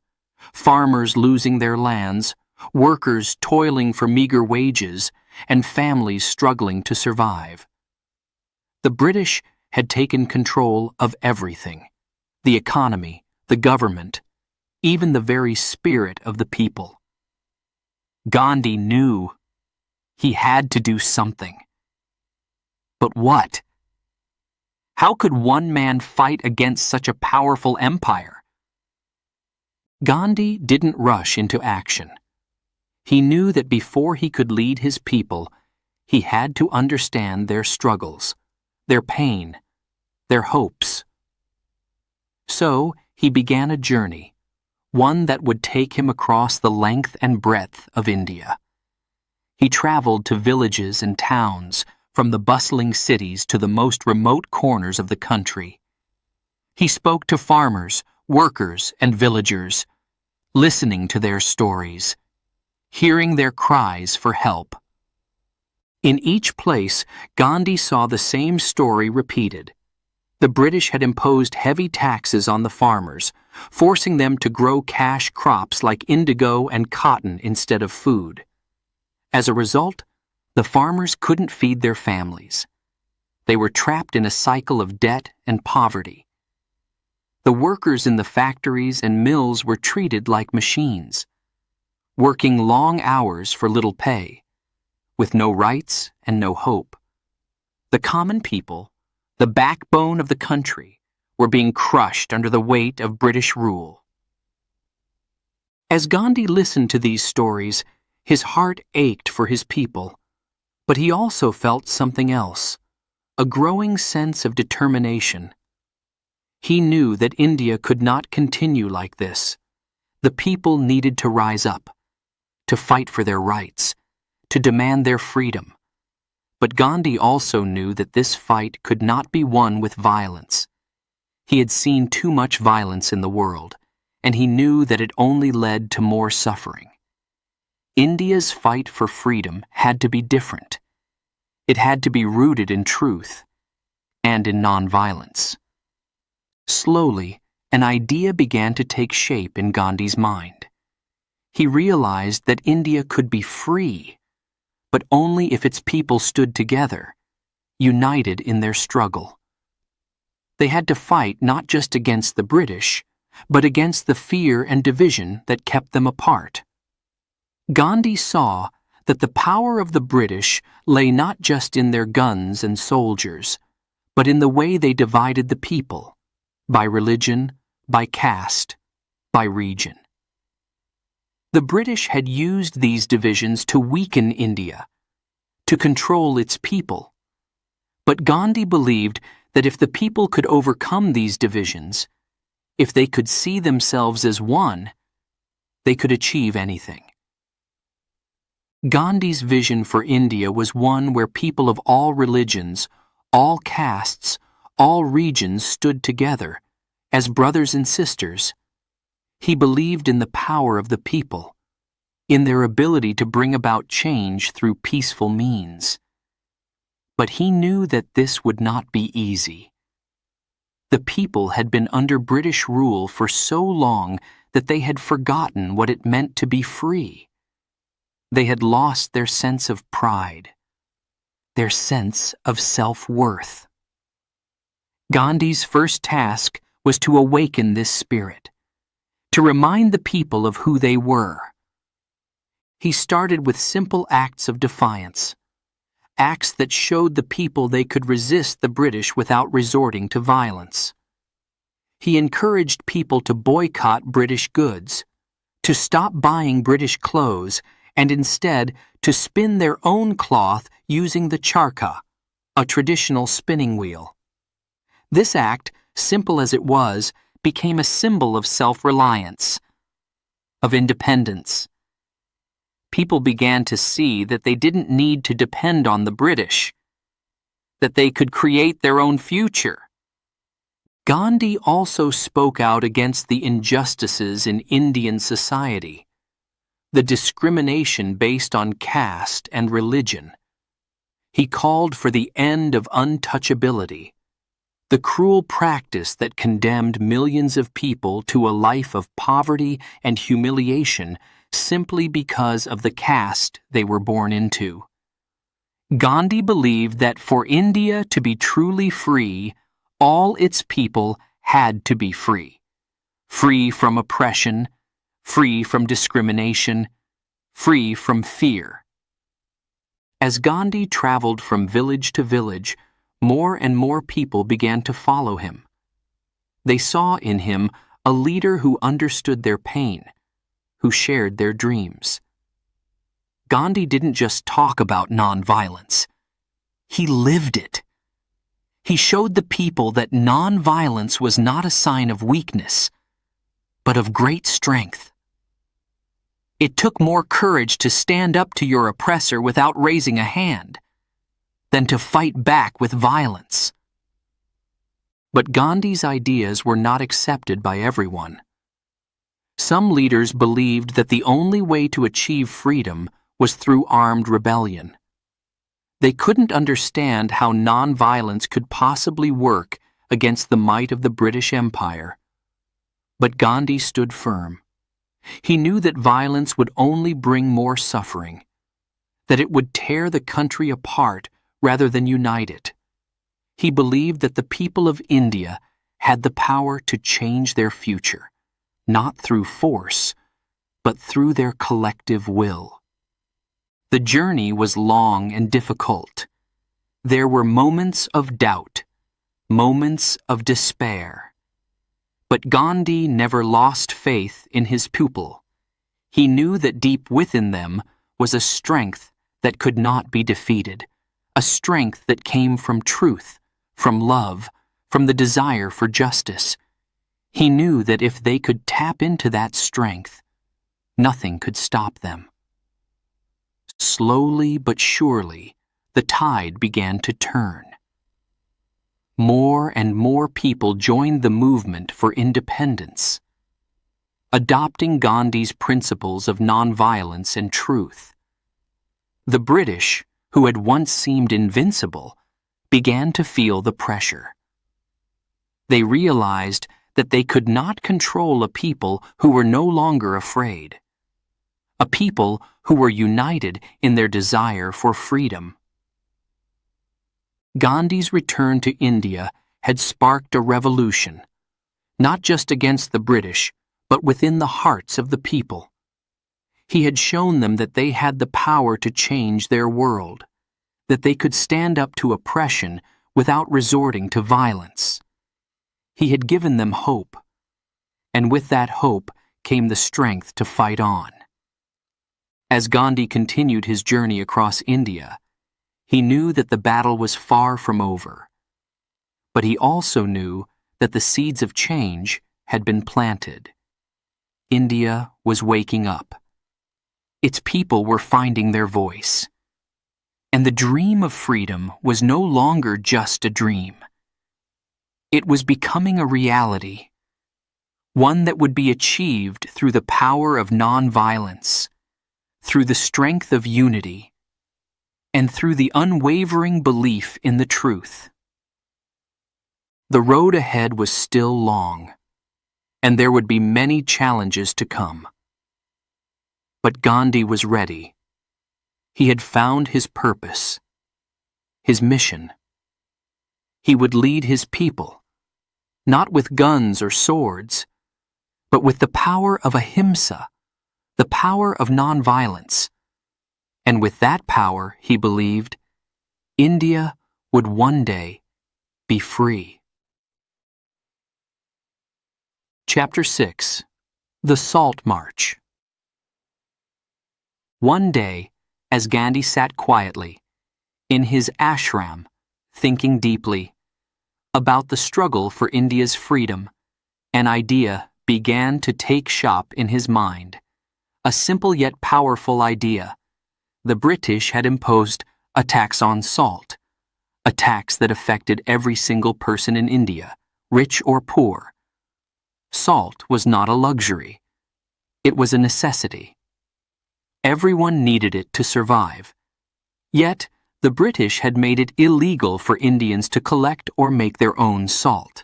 farmers losing their lands, workers toiling for meager wages, and families struggling to survive. The British had taken control of everything: the economy, the government, even the very spirit of the people. Gandhi knew he had to do something. But what? How could one man fight against such a powerful empire? Gandhi didn't rush into action. He knew that before he could lead his people, he had to understand their struggles, their pain, their hopes. So he began a journey, one that would take him across the length and breadth of India. He traveled to villages and towns, from the bustling cities to the most remote corners of the country. He spoke to farmers, workers, and villagers, listening to their stories, hearing their cries for help. In each place, Gandhi saw the same story repeated. The British had imposed heavy taxes on the farmers, forcing them to grow cash crops like indigo and cotton instead of food. As a result, the farmers couldn't feed their families. They were trapped in a cycle of debt and poverty. The workers in the factories and mills were treated like machines, working long hours for little pay, with no rights and no hope. The common people, the backbone of the country, were being crushed under the weight of British rule. As Gandhi listened to these stories, his heart ached for his people, but he also felt something else, a growing sense of determination. He knew that India could not continue like this. The people needed to rise up, to fight for their rights, to demand their freedom. But Gandhi also knew that this fight could not be won with violence. He had seen too much violence in the world, and he knew that it only led to more suffering. India's fight for freedom had to be different. It had to be rooted in truth and in nonviolence. Slowly, an idea began to take shape in Gandhi's mind. He realized that India could be free, but only if its people stood together, united in their struggle. They had to fight not just against the British, but against the fear and division that kept them apart. Gandhi saw that the power of the British lay not just in their guns and soldiers, but in the way they divided the people, by religion, by caste, by region. The British had used these divisions to weaken India, to control its people. But Gandhi believed that if the people could overcome these divisions, if they could see themselves as one, they could achieve anything. Gandhi's vision for India was one where people of all religions, all castes, all regions stood together, as brothers and sisters. He believed in the power of the people, in their ability to bring about change through peaceful means. But he knew that this would not be easy. The people had been under British rule for so long that they had forgotten what it meant to be free. They had lost their sense of pride, their sense of self-worth. Gandhi's first task was to awaken this spirit, to remind the people of who they were. He started with simple acts of defiance, acts that showed the people they could resist the British without resorting to violence. He encouraged people to boycott British goods, to stop buying British clothes, and instead to spin their own cloth using the charkha, a traditional spinning wheel. This act, simple as it was, became a symbol of self-reliance, of independence. People began to see that they didn't need to depend on the British, that they could create their own future. Gandhi also spoke out against the injustices in Indian society, the discrimination based on caste and religion. He called for the end of untouchability, the cruel practice that condemned millions of people to a life of poverty and humiliation simply because of the caste they were born into. Gandhi believed that for India to be truly free, all its people had to be free. Free from oppression, free from discrimination, free from fear. As Gandhi traveled from village to village, more and more people began to follow him. They saw in him a leader who understood their pain, who shared their dreams. Gandhi didn't just talk about nonviolence. He lived it. He showed the people that nonviolence was not a sign of weakness, but of great strength. It took more courage to stand up to your oppressor without raising a hand than to fight back with violence. But Gandhi's ideas were not accepted by everyone. Some leaders believed that the only way to achieve freedom was through armed rebellion. They couldn't understand how nonviolence could possibly work against the might of the British Empire. But Gandhi stood firm. He knew that violence would only bring more suffering, that it would tear the country apart rather than unite it. He believed that the people of India had the power to change their future, not through force, but through their collective will. The journey was long and difficult. There were moments of doubt, moments of despair. But Gandhi never lost faith in his pupil. He knew that deep within them was a strength that could not be defeated, a strength that came from truth, from love, from the desire for justice. He knew that if they could tap into that strength, nothing could stop them. Slowly but surely, the tide began to turn. More and more people joined the movement for independence, adopting Gandhi's principles of nonviolence and truth. The British, who had once seemed invincible, began to feel the pressure. They realized that they could not control a people who were no longer afraid, a people who were united in their desire for freedom. Gandhi's return to India had sparked a revolution, not just against the British, but within the hearts of the people. He had shown them that they had the power to change their world, that they could stand up to oppression without resorting to violence. He had given them hope, and with that hope came the strength to fight on. As Gandhi continued his journey across India, he knew that the battle was far from over. But he also knew that the seeds of change had been planted. India was waking up. Its people were finding their voice. And the dream of freedom was no longer just a dream. It was becoming a reality, one that would be achieved through the power of nonviolence, through the strength of unity, and through the unwavering belief in the truth. The road ahead was still long, and there would be many challenges to come. But Gandhi was ready. He had found his purpose, his mission. He would lead his people, not with guns or swords, but with the power of ahimsa, the power of nonviolence. And with that power, he believed, India would one day be free. Chapter 6. The Salt March. One day, as Gandhi sat quietly, in his ashram, thinking deeply about the struggle for India's freedom, an idea began to take shape in his mind. A simple yet powerful idea. The British had imposed a tax on salt, a tax that affected every single person in India, rich or poor. Salt was not a luxury. It was a necessity. Everyone needed it to survive. Yet, the British had made it illegal for Indians to collect or make their own salt.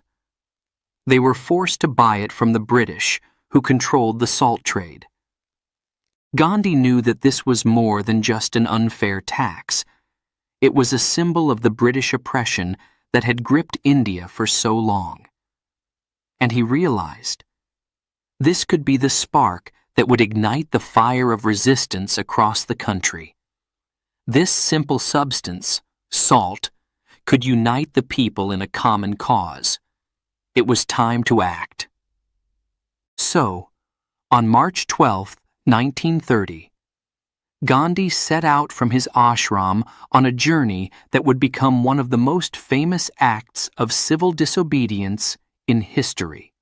They were forced to buy it from the British, who controlled the salt trade. Gandhi knew that this was more than just an unfair tax. It was a symbol of the British oppression that had gripped India for so long. And he realized this could be the spark that would ignite the fire of resistance across the country. This simple substance, salt, could unite the people in a common cause. It was time to act. So, on March 12, 1930, Gandhi set out from his ashram on a journey that would become one of the most famous acts of civil disobedience in history.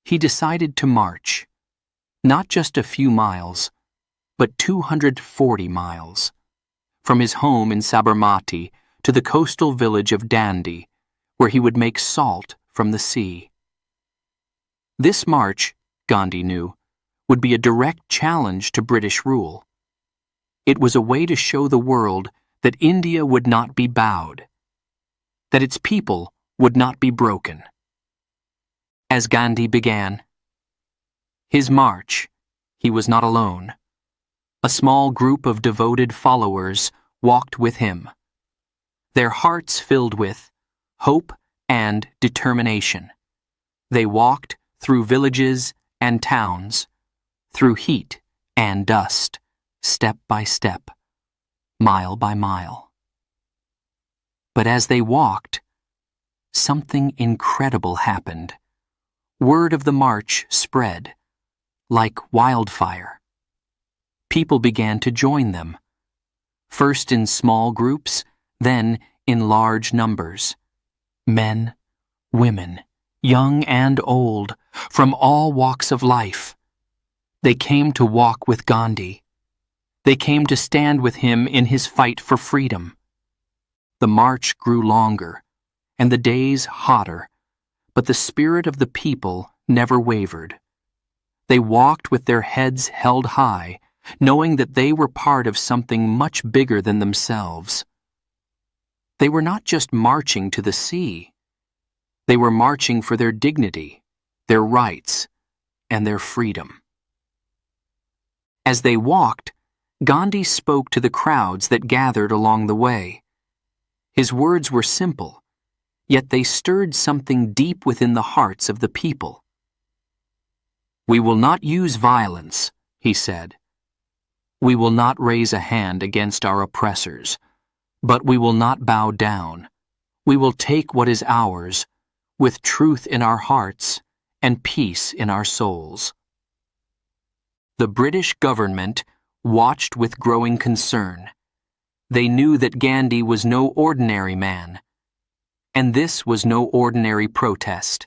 He decided to march, not just a few miles, but 240 miles, from his home in Sabarmati to the coastal village of Dandi, where he would make salt from the sea. This march, Gandhi knew, would be a direct challenge to British rule. It was a way to show the world that India would not be bowed, that its people would not be broken. As Gandhi began his march, he was not alone. A small group of devoted followers walked with him, their hearts filled with hope and determination. They walked through villages and towns, through heat and dust, step by step, mile by mile. But as they walked, something incredible happened. Word of the march spread like wildfire. People began to join them, first in small groups, then in large numbers. Men, women, young and old, from all walks of life. They came to walk with Gandhi. They came to stand with him in his fight for freedom. The march grew longer, and the days hotter, but the spirit of the people never wavered. They walked with their heads held high, knowing that they were part of something much bigger than themselves. They were not just marching to the sea. They were marching for their dignity, their rights, and their freedom. As they walked, Gandhi spoke to the crowds that gathered along the way. His words were simple, yet they stirred something deep within the hearts of the people. "We will not use violence," he said. "We will not raise a hand against our oppressors, but we will not bow down. We will take what is ours, with truth in our hearts and peace in our souls." The British government watched with growing concern. They knew that Gandhi was no ordinary man, and this was no ordinary protest.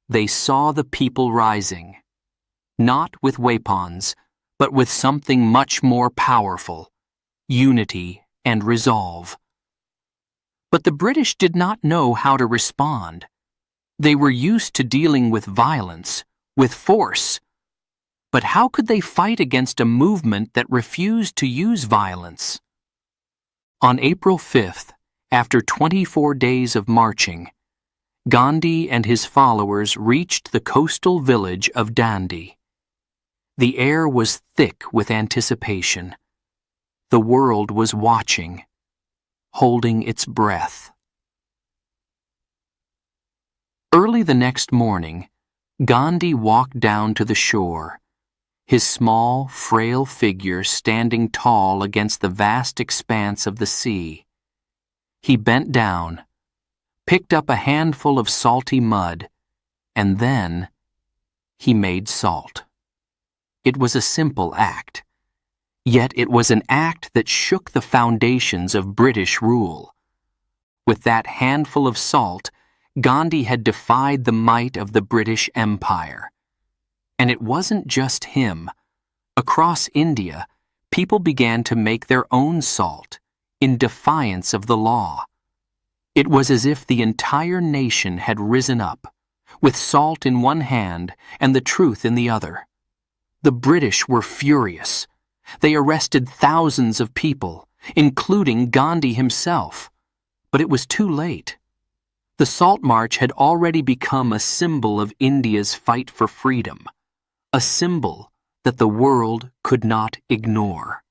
They saw the people rising, not with weapons, but with something much more powerful: unity and resolve. But the British did not know how to respond. They were used to dealing with violence, with force. But how could they fight against a movement that refused to use violence? On April 5th, after 24 days of marching, Gandhi and his followers reached the coastal village of Dandi. The air was thick with anticipation. The world was watching, holding its breath. Early the next morning, Gandhi walked down to the shore, his small, frail figure standing tall against the vast expanse of the sea. He bent down, picked up a handful of salty mud, and then he made salt. It was a simple act, yet it was an act that shook the foundations of British rule. With that handful of salt, Gandhi had defied the might of the British Empire. And it wasn't just him. Across India, people began to make their own salt, in defiance of the law. It was as if the entire nation had risen up, with salt in one hand and the truth in the other. The British were furious. They arrested thousands of people, including Gandhi himself. But it was too late. The Salt March had already become a symbol of India's fight for freedom, a symbol that the world could not ignore.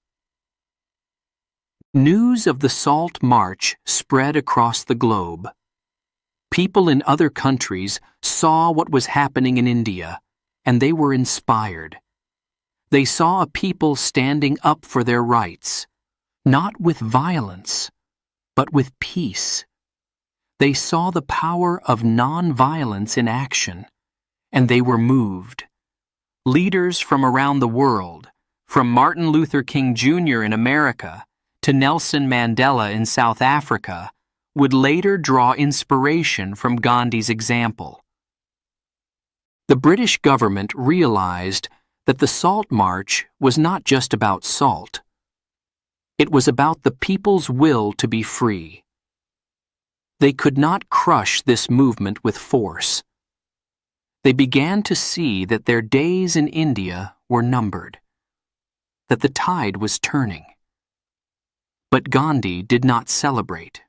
News of the Salt March spread across the globe. People in other countries saw what was happening in India, and they were inspired. They saw a people standing up for their rights, not with violence, but with peace. They saw the power of non-violence in action, and they were moved. Leaders from around the world, from Martin Luther King Jr. in America to Nelson Mandela in South Africa, would later draw inspiration from Gandhi's example. The British government realized that the Salt March was not just about salt. It was about the people's will to be free. They could not crush this movement with force. They began to see that their days in India were numbered, that the tide was turning. But Gandhi did not celebrate.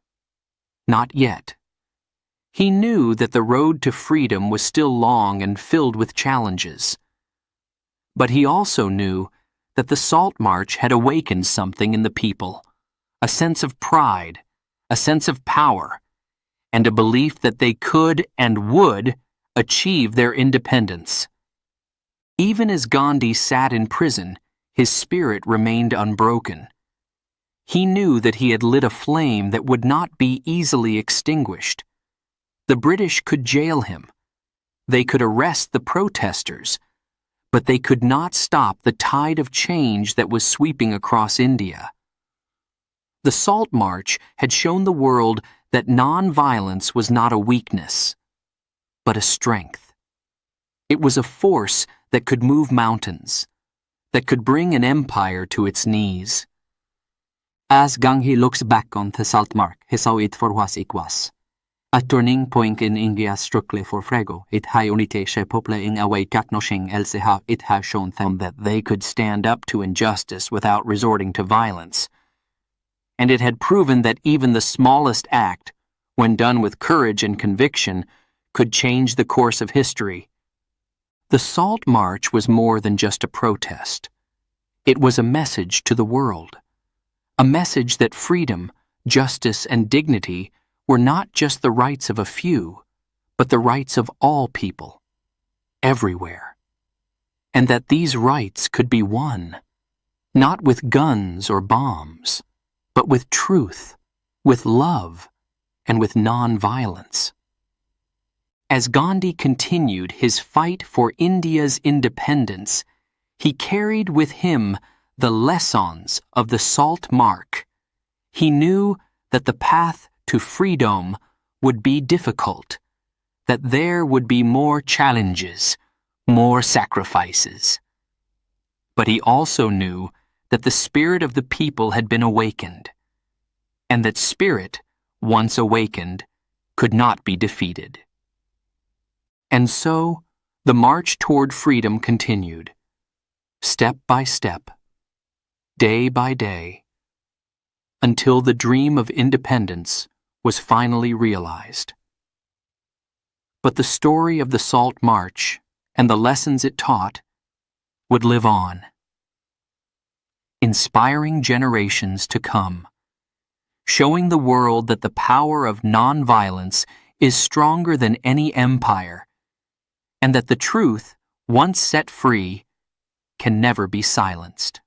Not yet. He knew that the road to freedom was still long and filled with challenges. But he also knew that the Salt March had awakened something in the people, a sense of pride, a sense of power, and a belief that they could and would achieve their independence. Even as Gandhi sat in prison, his spirit remained unbroken. He knew that he had lit a flame that would not be easily extinguished. The British could jail him. They could arrest the protesters, but they could not stop the tide of change that was sweeping across India. The Salt March had shown the world that non-violence was not a weakness, but a strength. It was a force that could move mountains, that could bring an empire to its knees. As Gandhi looks back on the Salt March, he saw it for what it was. A turning point in India's struggle for freedom. It had unity people in a way that nothing else had. It had shown them that they could stand up to injustice without resorting to violence. And it had proven that even the smallest act, when done with courage and conviction, could change the course of history. The Salt March was more than just a protest. It was a message to the world. A message that freedom, justice, and dignity were not just the rights of a few, but the rights of all people, everywhere. And that these rights could be won, not with guns or bombs, but with truth, with love, and with non-violence. As Gandhi continued his fight for India's independence, he carried with him the lessons of the Salt March. He knew that the path to freedom would be difficult, that there would be more challenges, more sacrifices. But he also knew that the spirit of the people had been awakened, and that spirit, once awakened, could not be defeated. And so, the march toward freedom continued, step by step, day by day, until the dream of independence was finally realized. But the story of the Salt March and the lessons it taught would live on, inspiring generations to come, showing the world that the power of nonviolence is stronger than any empire, and that the truth, once set free, can never be silenced.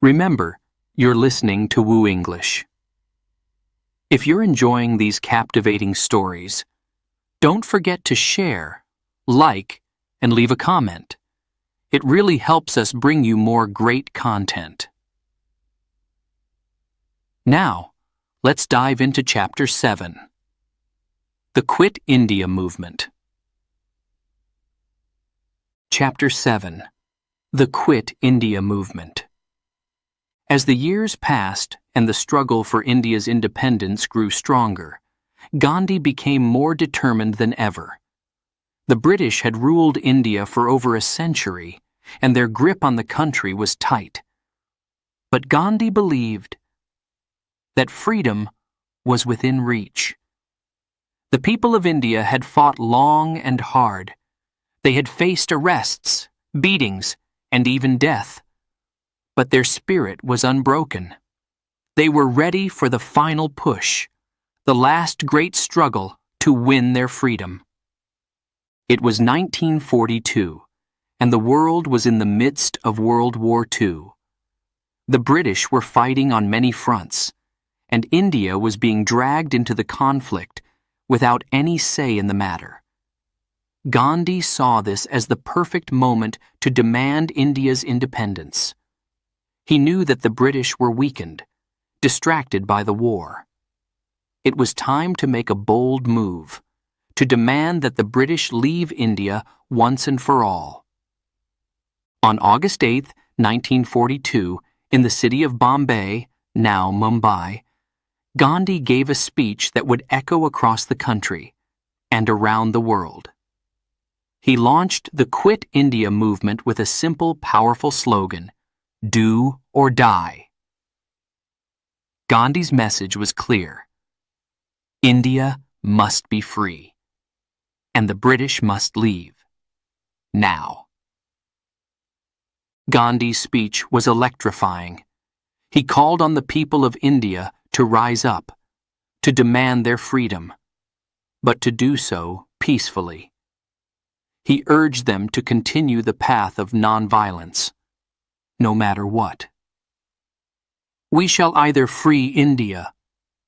Remember, you're listening to Woo English. If you're enjoying these captivating stories, don't forget to share, like, and leave a comment. It really helps us bring you more great content. Now, let's dive into Chapter 7. The Quit India Movement. Chapter 7. The Quit India Movement. As the years passed and the struggle for India's independence grew stronger, Gandhi became more determined than ever. The British had ruled India for over a century, and their grip on the country was tight. But Gandhi believed that freedom was within reach. The people of India had fought long and hard. They had faced arrests, beatings, and even death. But their spirit was unbroken. They were ready for the final push, the last great struggle to win their freedom. It was 1942, and the world was in the midst of World War II. The British were fighting on many fronts, and India was being dragged into the conflict without any say in the matter. Gandhi saw this as the perfect moment to demand India's independence. He knew that the British were weakened, distracted by the war. It was time to make a bold move, to demand that the British leave India once and for all. On August 8, 1942, in the city of Bombay, now Mumbai, Gandhi gave a speech that would echo across the country and around the world. He launched the Quit India movement with a simple, powerful slogan, "Do or die." Gandhi's message was clear. India must be free, and the British must leave. Now. Gandhi's speech was electrifying. He called on the people of India to rise up, to demand their freedom, but to do so peacefully. He urged them to continue the path of nonviolence, no matter what. "We shall either free India,"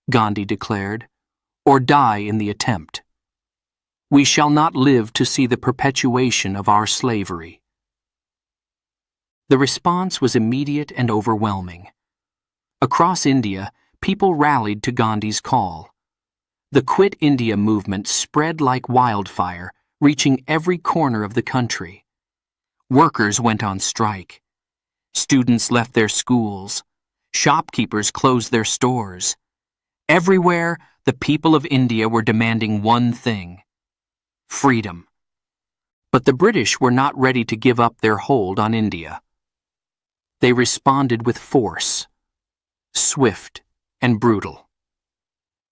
Gandhi declared, "or die in the attempt. We shall not live to see the perpetuation of our slavery." The response was immediate and overwhelming. Across India, people rallied to Gandhi's call. The Quit India movement spread like wildfire, reaching every corner of the country. Workers went on strike. Students left their schools. Shopkeepers closed their stores. Everywhere, the people of India were demanding one thing: freedom. But the British were not ready to give up their hold on India. They responded with force, swift and brutal.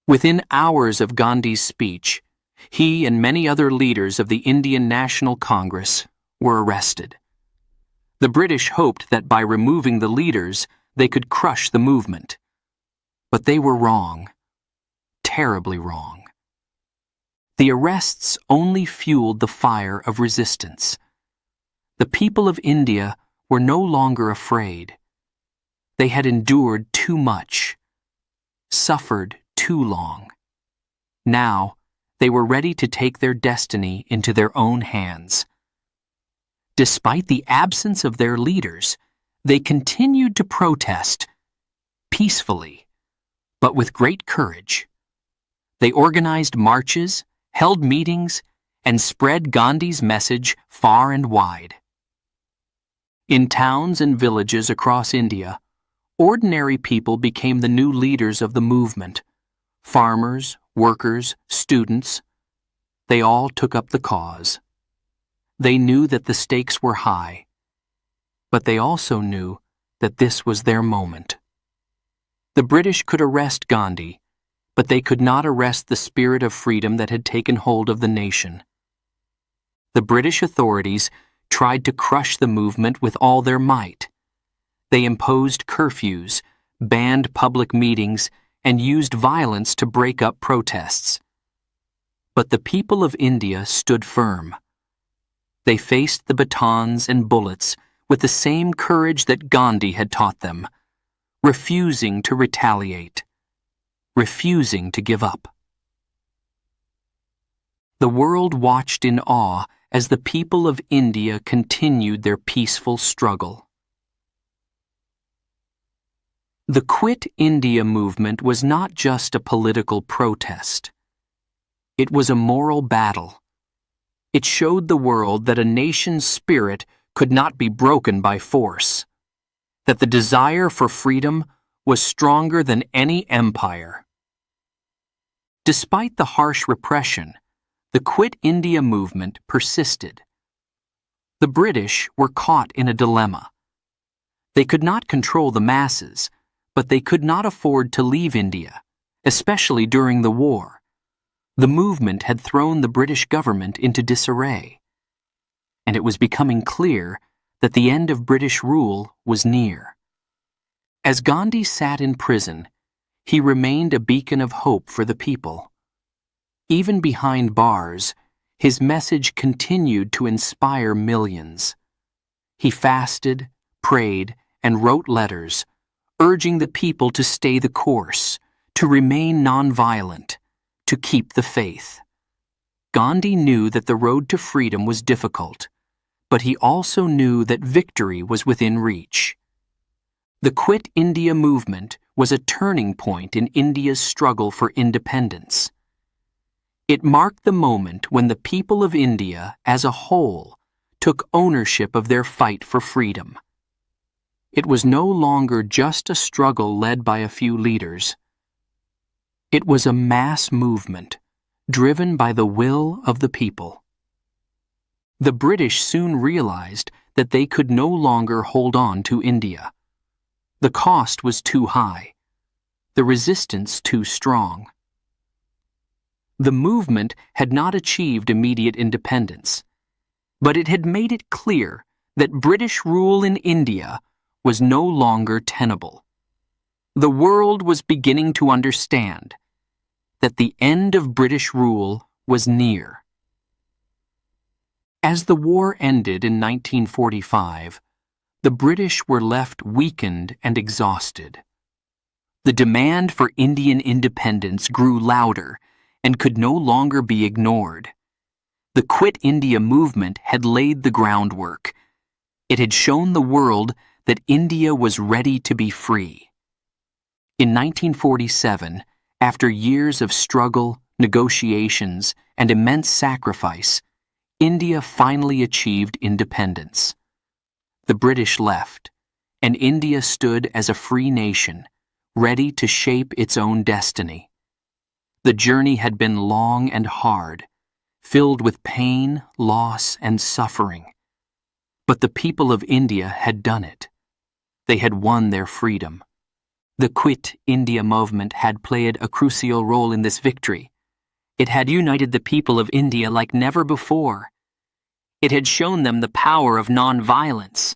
Within hours of Gandhi's speech, he and many other leaders of the Indian National Congress were arrested. The British hoped that by removing the leaders, they could crush the movement. But they were wrong, terribly wrong. The arrests only fueled the fire of resistance. The people of India were no longer afraid. They had endured too much, suffered too long. Now, they were ready to take their destiny into their own hands. Despite the absence of their leaders, they continued to protest, peacefully, but with great courage. They organized marches, held meetings, and spread Gandhi's message far and wide. In towns and villages across India, ordinary people became the new leaders of the movement. Farmers, workers, students, they all took up the cause. They knew that the stakes were high, but they also knew that this was their moment. The British could arrest Gandhi, but they could not arrest the spirit of freedom that had taken hold of the nation. The British authorities tried to crush the movement with all their might. They imposed curfews, banned public meetings, and used violence to break up protests. But the people of India stood firm. They faced the batons and bullets with the same courage that Gandhi had taught them, refusing to retaliate. refusing to give up. The world watched in awe as the people of India continued their peaceful struggle. The Quit India movement was not just a political protest. It was a moral battle. It showed the world that a nation's spirit could not be broken by force, that the desire for freedom was stronger than any empire. Despite the harsh repression, the Quit India movement persisted. The British were caught in a dilemma. They could not control the masses, but they could not afford to leave India, especially during the war. The movement had thrown the British government into disarray, and it was becoming clear that the end of British rule was near. As Gandhi sat in prison, he remained a beacon of hope for the people. Even behind bars, his message continued to inspire millions. He fasted, prayed, and wrote letters, urging the people to stay the course, to remain nonviolent, to keep the faith. Gandhi knew that the road to freedom was difficult, but he also knew that victory was within reach. The Quit India movement was a turning point in India's struggle for independence. It marked the moment when the people of India, as a whole, took ownership of their fight for freedom. It was no longer just a struggle led by a few leaders. It was a mass movement, driven by the will of the people. The British soon realized that they could no longer hold on to India. The cost was too high, the resistance too strong. The movement had not achieved immediate independence, but it had made it clear that British rule in India was no longer tenable. The world was beginning to understand that the end of British rule was near. As the war ended in 1945, the British were left weakened and exhausted. The demand for Indian independence grew louder and could no longer be ignored. The Quit India movement had laid the groundwork. It had shown the world that India was ready to be free. In 1947, after years of struggle, negotiations, and immense sacrifice, India finally achieved independence. The British left, and India stood as a free nation, ready to shape its own destiny. The journey had been long and hard, filled with pain, loss, and suffering. But the people of India had done it. They had won their freedom. The Quit India movement had played a crucial role in this victory. It had united the people of India like never before. It had shown them the power of nonviolence,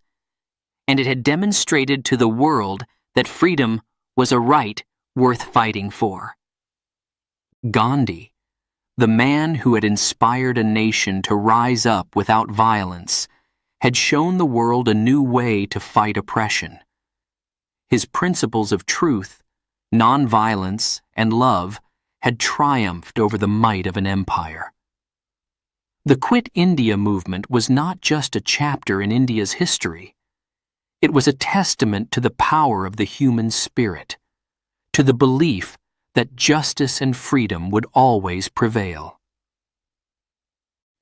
and it had demonstrated to the world that freedom was a right worth fighting for. Gandhi, the man who had inspired a nation to rise up without violence, had shown the world a new way to fight oppression. His principles of truth, nonviolence, and love had triumphed over the might of an empire. The Quit India movement was not just a chapter in India's history. It was a testament to the power of the human spirit, to the belief that justice and freedom would always prevail.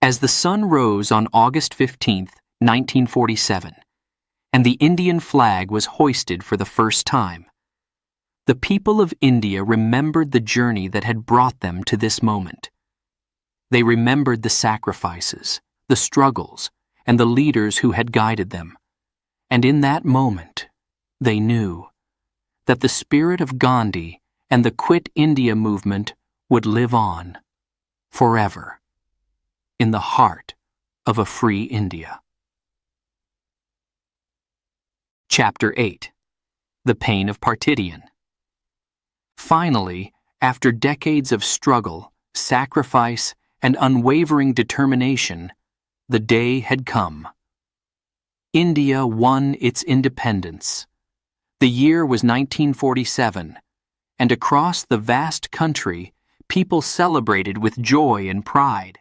As the sun rose on August 15, 1947, and the Indian flag was hoisted for the first time, the people of India remembered the journey that had brought them to this moment. They remembered the sacrifices, the struggles, and the leaders who had guided them. And in that moment, they knew that the spirit of Gandhi and the Quit India movement would live on, forever, in the heart of a free India. Chapter 8. The Pain of Partition. Finally, after decades of struggle, sacrifice, and unwavering determination, the day had come. India won its independence. The year was 1947, and across the vast country, people celebrated with joy and pride.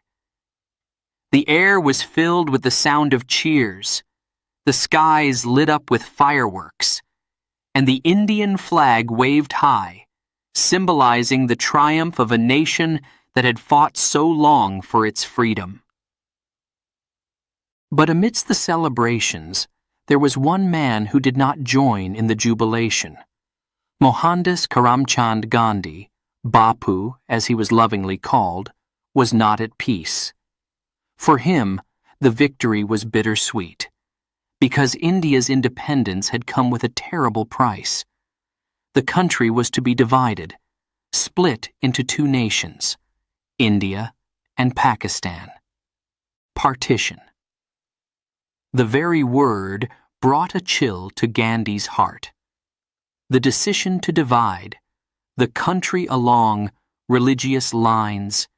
The air was filled with the sound of cheers, the skies lit up with fireworks, and the Indian flag waved high, symbolizing the triumph of a nation that had fought so long for its freedom. But amidst the celebrations, there was one man who did not join in the jubilation. Mohandas Karamchand Gandhi, Bapu, as he was lovingly called, was not at peace. For him, the victory was bittersweet, because India's independence had come with a terrible price. The country was to be divided, split into two nations, India and Pakistan. Partition. The very word brought a chill to Gandhi's heart. The decision to divide, the country along religious lines,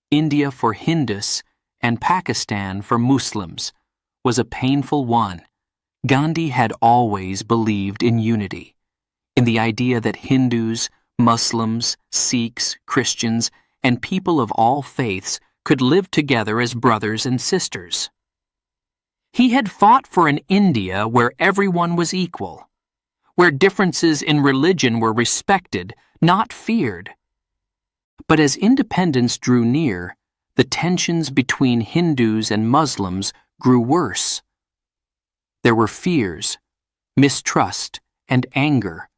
India for Hindus and Pakistan for Muslims, was a painful one. Gandhi had always believed in unity, in the idea that Hindus, Muslims, Sikhs, Christians, and people of all faiths could live together as brothers and sisters. He had fought for an India where everyone was equal, where differences in religion were respected, not feared. But as independence drew near, the tensions between Hindus and Muslims grew worse. There were fears, mistrust, and anger.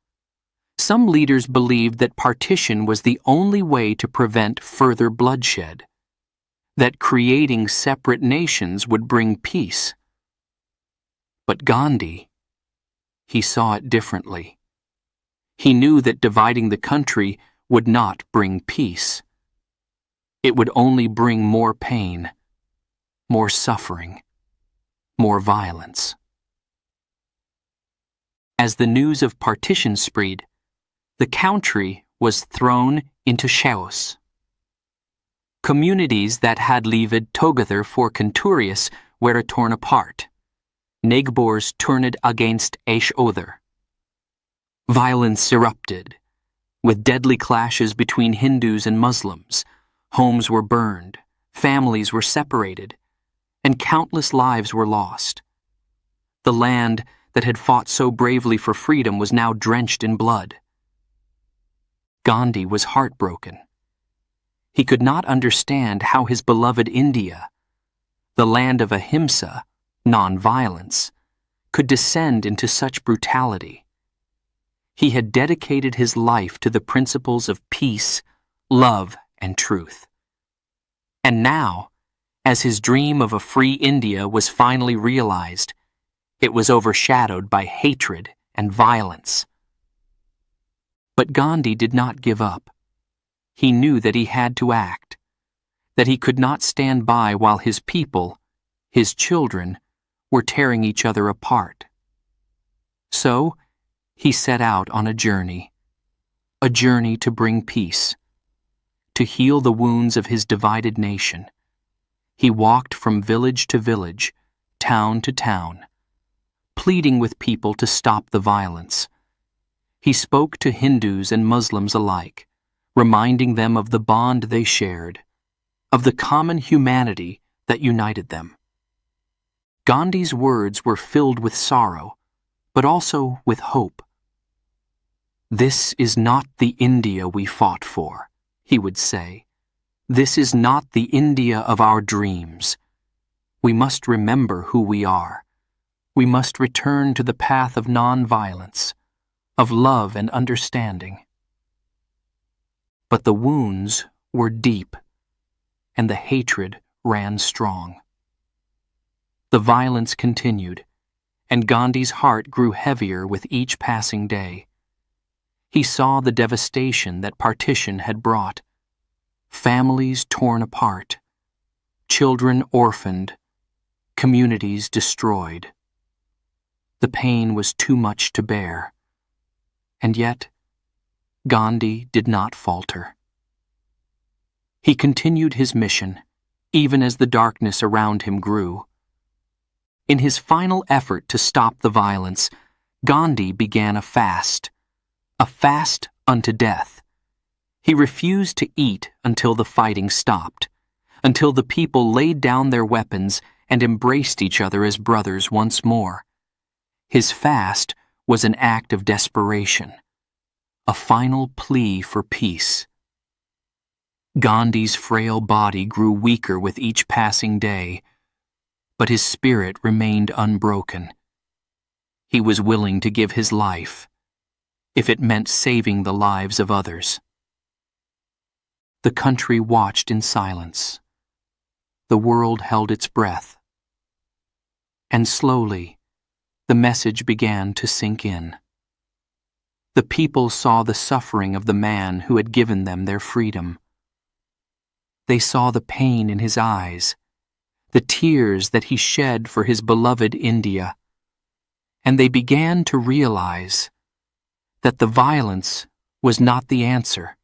Some leaders believed that partition was the only way to prevent further bloodshed, that creating separate nations would bring peace. But Gandhi, he saw it differently. He knew that dividing the country would not bring peace. It would only bring more pain, more suffering, more violence. As the news of partition spread, the country was thrown into chaos. Communities that had lived together for centuries were torn apart. Neighbors turned against each other. Violence erupted, with deadly clashes between Hindus and Muslims. Homes were burned, families were separated, and countless lives were lost. The land that had fought so bravely for freedom was now drenched in blood. Gandhi was heartbroken. He could not understand how his beloved India, the land of ahimsa, non-violence, could descend into such brutality. He had dedicated his life to the principles of peace, love, and truth. And now, as his dream of a free India was finally realized, it was overshadowed by hatred and violence. But Gandhi did not give up. He knew that he had to act, that he could not stand by while his people, his children, were tearing each other apart. So, he set out on a journey to bring peace, to heal the wounds of his divided nation. He walked from village to village, town to town, pleading with people to stop the violence. He spoke to Hindus and Muslims alike, reminding them of the bond they shared, of the common humanity that united them. Gandhi's words were filled with sorrow, but also with hope. "This is not the India we fought for," he would say. "This is not the India of our dreams. We must remember who we are. We must return to the path of non-violence, of love and understanding." But the wounds were deep, and the hatred ran strong. The violence continued, and Gandhi's heart grew heavier with each passing day. He saw the devastation that partition had brought. Families torn apart, children orphaned, communities destroyed. The pain was too much to bear. And yet, Gandhi did not falter. He continued his mission, even as the darkness around him grew. In his final effort to stop the violence, Gandhi began a fast unto death. He refused to eat until the fighting stopped, until the people laid down their weapons and embraced each other as brothers once more. His fast was an act of desperation, a final plea for peace. Gandhi's frail body grew weaker with each passing day, but his spirit remained unbroken. He was willing to give his life, if it meant saving the lives of others. The country watched in silence. The world held its breath. And slowly, the message began to sink in. The people saw the suffering of the man who had given them their freedom. They saw the pain in his eyes, the tears that he shed for his beloved India, and they began to realize that the violence was not the answer,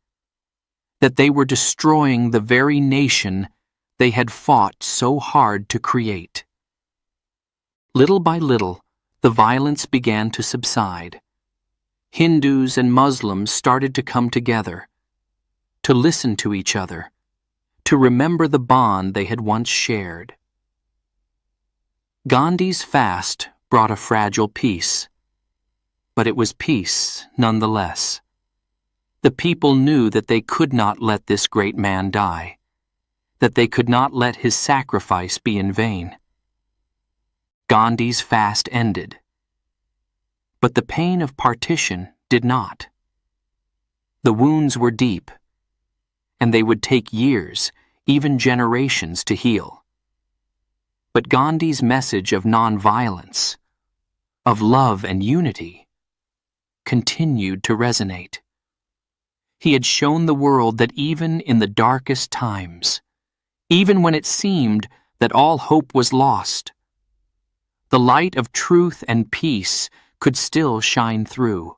that they were destroying the very nation they had fought so hard to create. Little by little, the violence began to subside. Hindus and Muslims started to come together, to listen to each other, to remember the bond they had once shared. Gandhi's fast brought a fragile peace, but it was peace nonetheless. The people knew that they could not let this great man die, that they could not let his sacrifice be in vain. Gandhi's fast ended, but the pain of partition did not. The wounds were deep, and they would take years, even generations, to heal. But Gandhi's message of nonviolence, of love and unity, continued to resonate. He had shown the world that even in the darkest times, even when it seemed that all hope was lost, the light of truth and peace could still shine through.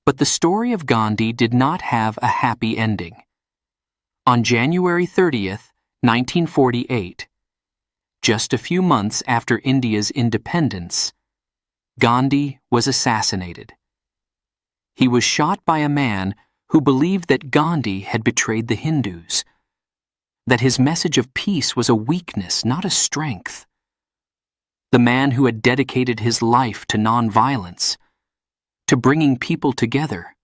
But the story of Gandhi did not have a happy ending. On January 30th, 1948, just a few months after India's independence, Gandhi was assassinated. He was shot by a man who believed that Gandhi had betrayed the Hindus, that his message of peace was a weakness, not a strength. The man who had dedicated his life to nonviolence, to bringing people together,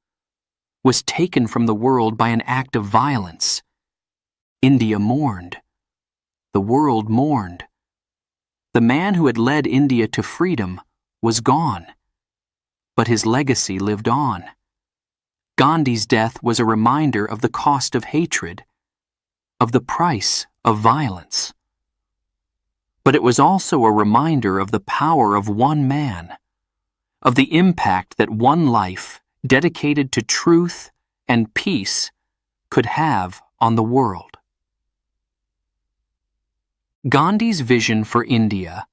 was taken from the world by an act of violence. India mourned. The world mourned. The man who had led India to freedom was gone, but his legacy lived on. Gandhi's death was a reminder of the cost of hatred, of the price of violence. But it was also a reminder of the power of one man, of the impact that one life dedicated to truth and peace could have on the world. Gandhi's vision for India,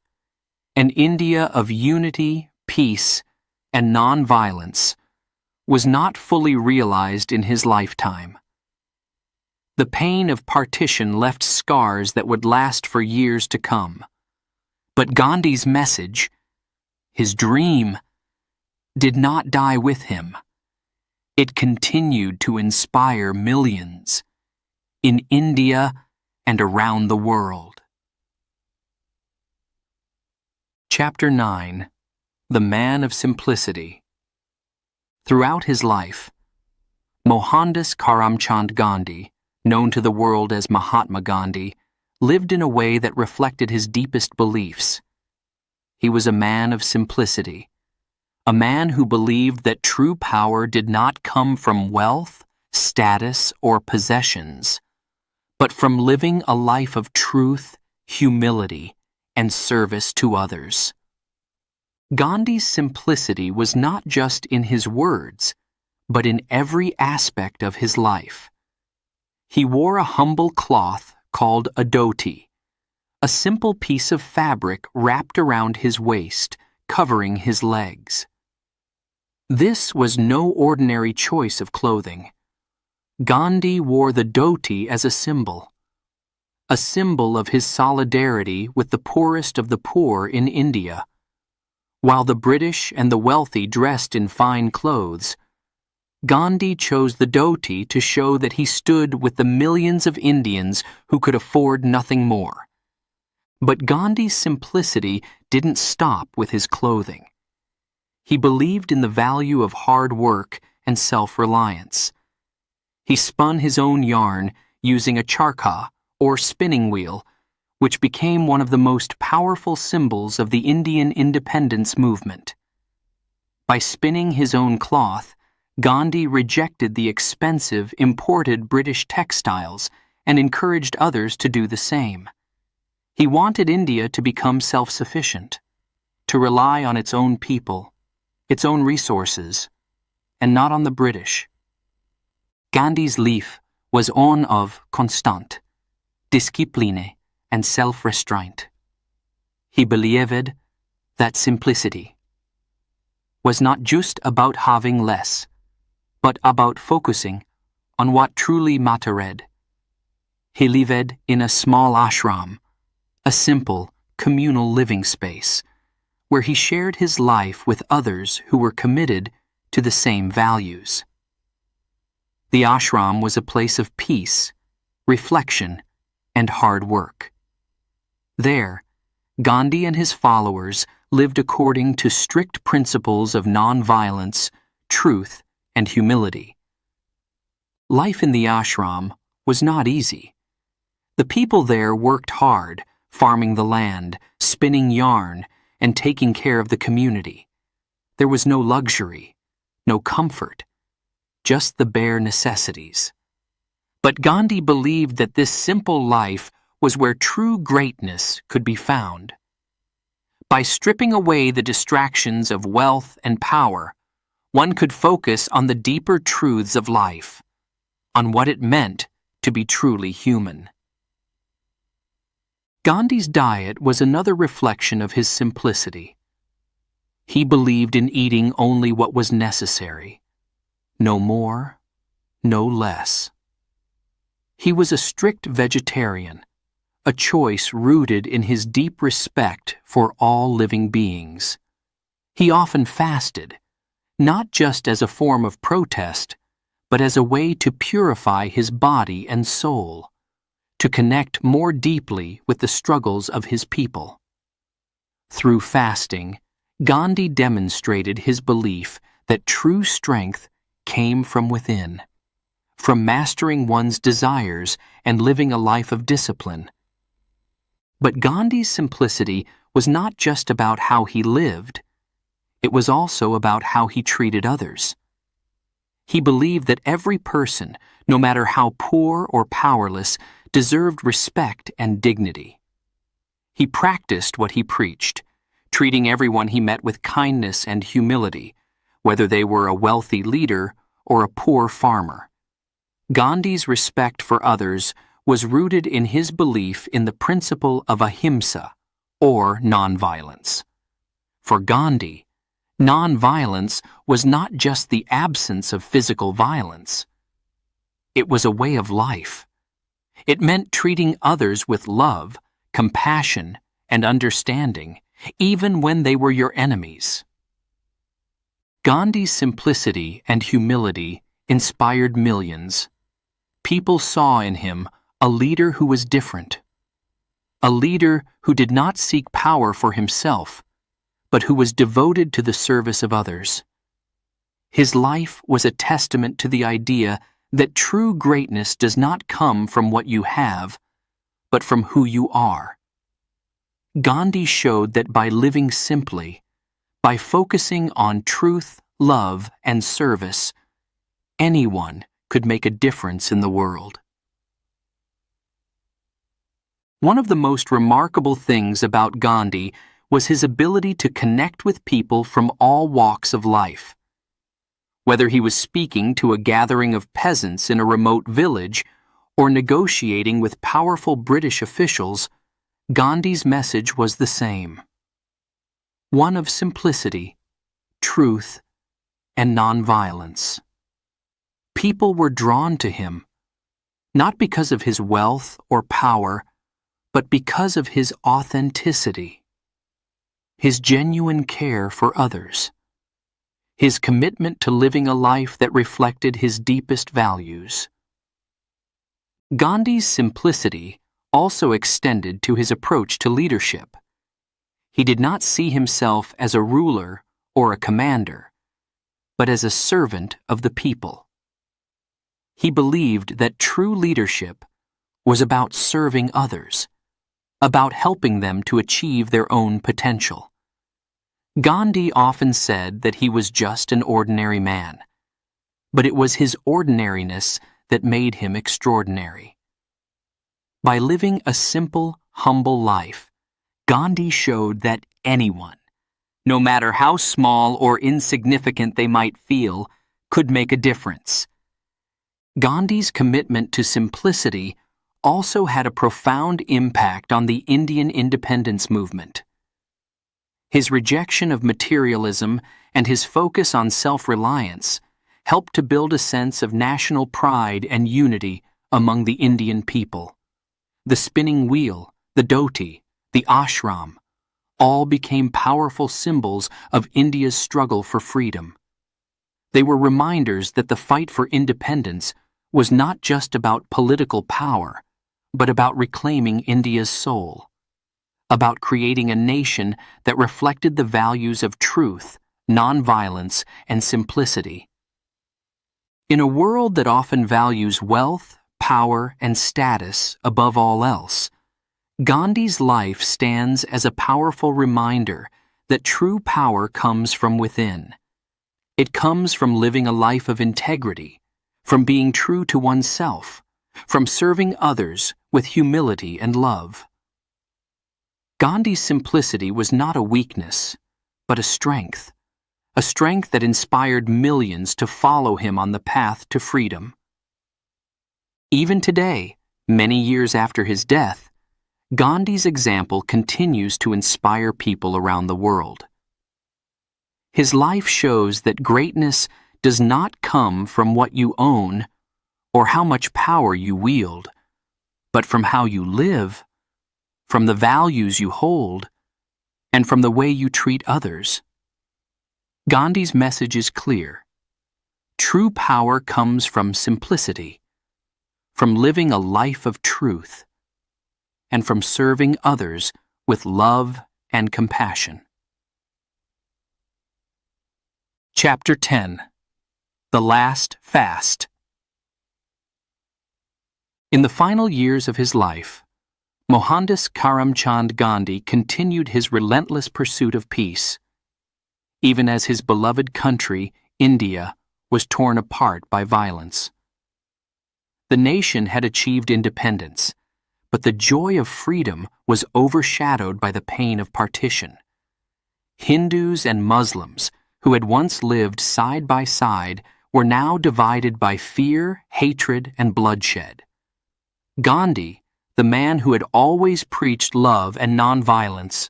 an India of unity, peace, and nonviolence, was not fully realized in his lifetime. The pain of partition left scars that would last for years to come. But Gandhi's message, his dream, did not die with him. It continued to inspire millions in India and around the world. Chapter 9. The Man of Simplicity. Throughout his life, Mohandas Karamchand Gandhi, known to the world as Mahatma Gandhi, lived in a way that reflected his deepest beliefs. He was a man of simplicity, a man who believed that true power did not come from wealth, status, or possessions, but from living a life of truth, humility, and service to others. Gandhi's simplicity was not just in his words, but in every aspect of his life. He wore a humble cloth called a dhoti, a simple piece of fabric wrapped around his waist, covering his legs. This was no ordinary choice of clothing. Gandhi wore the dhoti as a symbol of his solidarity with the poorest of the poor in India. While the British and the wealthy dressed in fine clothes, Gandhi chose the dhoti to show that he stood with the millions of Indians who could afford nothing more. But Gandhi's simplicity didn't stop with his clothing. He believed in the value of hard work and self-reliance. He spun his own yarn using a charkha, or spinning wheel, which became one of the most powerful symbols of the Indian independence movement. By spinning his own cloth, Gandhi rejected the expensive, imported British textiles and encouraged others to do the same. He wanted India to become self-sufficient, to rely on its own people, its own resources, and not on the British. Gandhi's life was one of constant discipline and self-restraint. He believed that simplicity was not just about having less, but about focusing on what truly mattered. He lived in a small ashram, a simple, communal living space, where he shared his life with others who were committed to the same values. The ashram was a place of peace, reflection, and hard work. There, Gandhi and his followers lived according to strict principles of nonviolence, truth, and humility. Life in the ashram was not easy. The people there worked hard, farming the land, spinning yarn, and taking care of the community. There was no luxury, no comfort, just the bare necessities. But Gandhi believed that this simple life was where true greatness could be found. By stripping away the distractions of wealth and power, one could focus on the deeper truths of life, on what it meant to be truly human. Gandhi's diet was another reflection of his simplicity. He believed in eating only what was necessary, no more, no less. He was a strict vegetarian, a choice rooted in his deep respect for all living beings. He often fasted, not just as a form of protest, but as a way to purify his body and soul, to connect more deeply with the struggles of his people. Through fasting, Gandhi demonstrated his belief that true strength came from within, from mastering one's desires and living a life of discipline. But Gandhi's simplicity was not just about how he lived. It was also about how he treated others. He believed that every person, no matter how poor or powerless, deserved respect and dignity. He practiced what he preached, treating everyone he met with kindness and humility, whether they were a wealthy leader or a poor farmer. Gandhi's respect for others was rooted in his belief in the principle of ahimsa, or nonviolence. For Gandhi, nonviolence was not just the absence of physical violence. It was a way of life. It meant treating others with love, compassion, and understanding, even when they were your enemies. Gandhi's simplicity and humility inspired millions. People saw in him a leader who was different, a leader who did not seek power for himself, but who was devoted to the service of others. His life was a testament to the idea that true greatness does not come from what you have, but from who you are. Gandhi showed that by living simply, by focusing on truth, love, and service, anyone could make a difference in the world. One of the most remarkable things about Gandhi was his ability to connect with people from all walks of life. Whether he was speaking to a gathering of peasants in a remote village or negotiating with powerful British officials, Gandhi's message was the same. One of simplicity, truth, and nonviolence. People were drawn to him, not because of his wealth or power, but because of his authenticity, his genuine care for others. his commitment to living a life that reflected his deepest values. Gandhi's simplicity also extended to his approach to leadership. He did not see himself as a ruler or a commander, but as a servant of the people. He believed that true leadership was about serving others, about helping them to achieve their own potential. Gandhi often said that he was just an ordinary man, but it was his ordinariness that made him extraordinary. By living a simple, humble life, Gandhi showed that anyone, no matter how small or insignificant they might feel, could make a difference. Gandhi's commitment to simplicity also had a profound impact on the Indian independence movement. His rejection of materialism and his focus on self-reliance helped to build a sense of national pride and unity among the Indian people. The spinning wheel, the dhoti, the ashram, all became powerful symbols of India's struggle for freedom. They were reminders that the fight for independence was not just about political power, but about reclaiming India's soul, about creating a nation that reflected the values of truth, nonviolence, and simplicity. In a world that often values wealth, power, and status above all else, Gandhi's life stands as a powerful reminder that true power comes from within. It comes from living a life of integrity, from being true to oneself, from serving others with humility and love. Gandhi's simplicity was not a weakness, but a strength that inspired millions to follow him on the path to freedom. Even today, many years after his death, Gandhi's example continues to inspire people around the world. His life shows that greatness does not come from what you own or how much power you wield, but from how you live, from the values you hold, and from the way you treat others. Gandhi's message is clear. True power comes from simplicity, from living a life of truth, and from serving others with love and compassion. Chapter 10. The Last Fast. In the final years of his life, Mohandas Karamchand Gandhi continued his relentless pursuit of peace, even as his beloved country, India, was torn apart by violence. The nation had achieved independence, but the joy of freedom was overshadowed by the pain of partition. Hindus and Muslims, who had once lived side by side, were now divided by fear, hatred, and bloodshed. Gandhi, the man who had always preached love and nonviolence,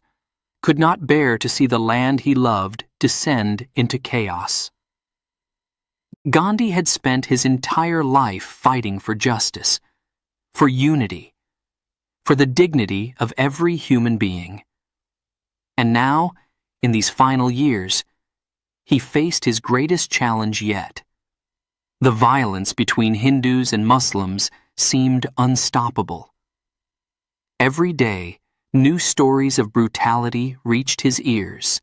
could not bear to see the land he loved descend into chaos. Gandhi had spent his entire life fighting for justice, for unity, for the dignity of every human being. And now, in these final years, he faced his greatest challenge yet. The violence between Hindus and Muslims seemed unstoppable. Every day, new stories of brutality reached his ears,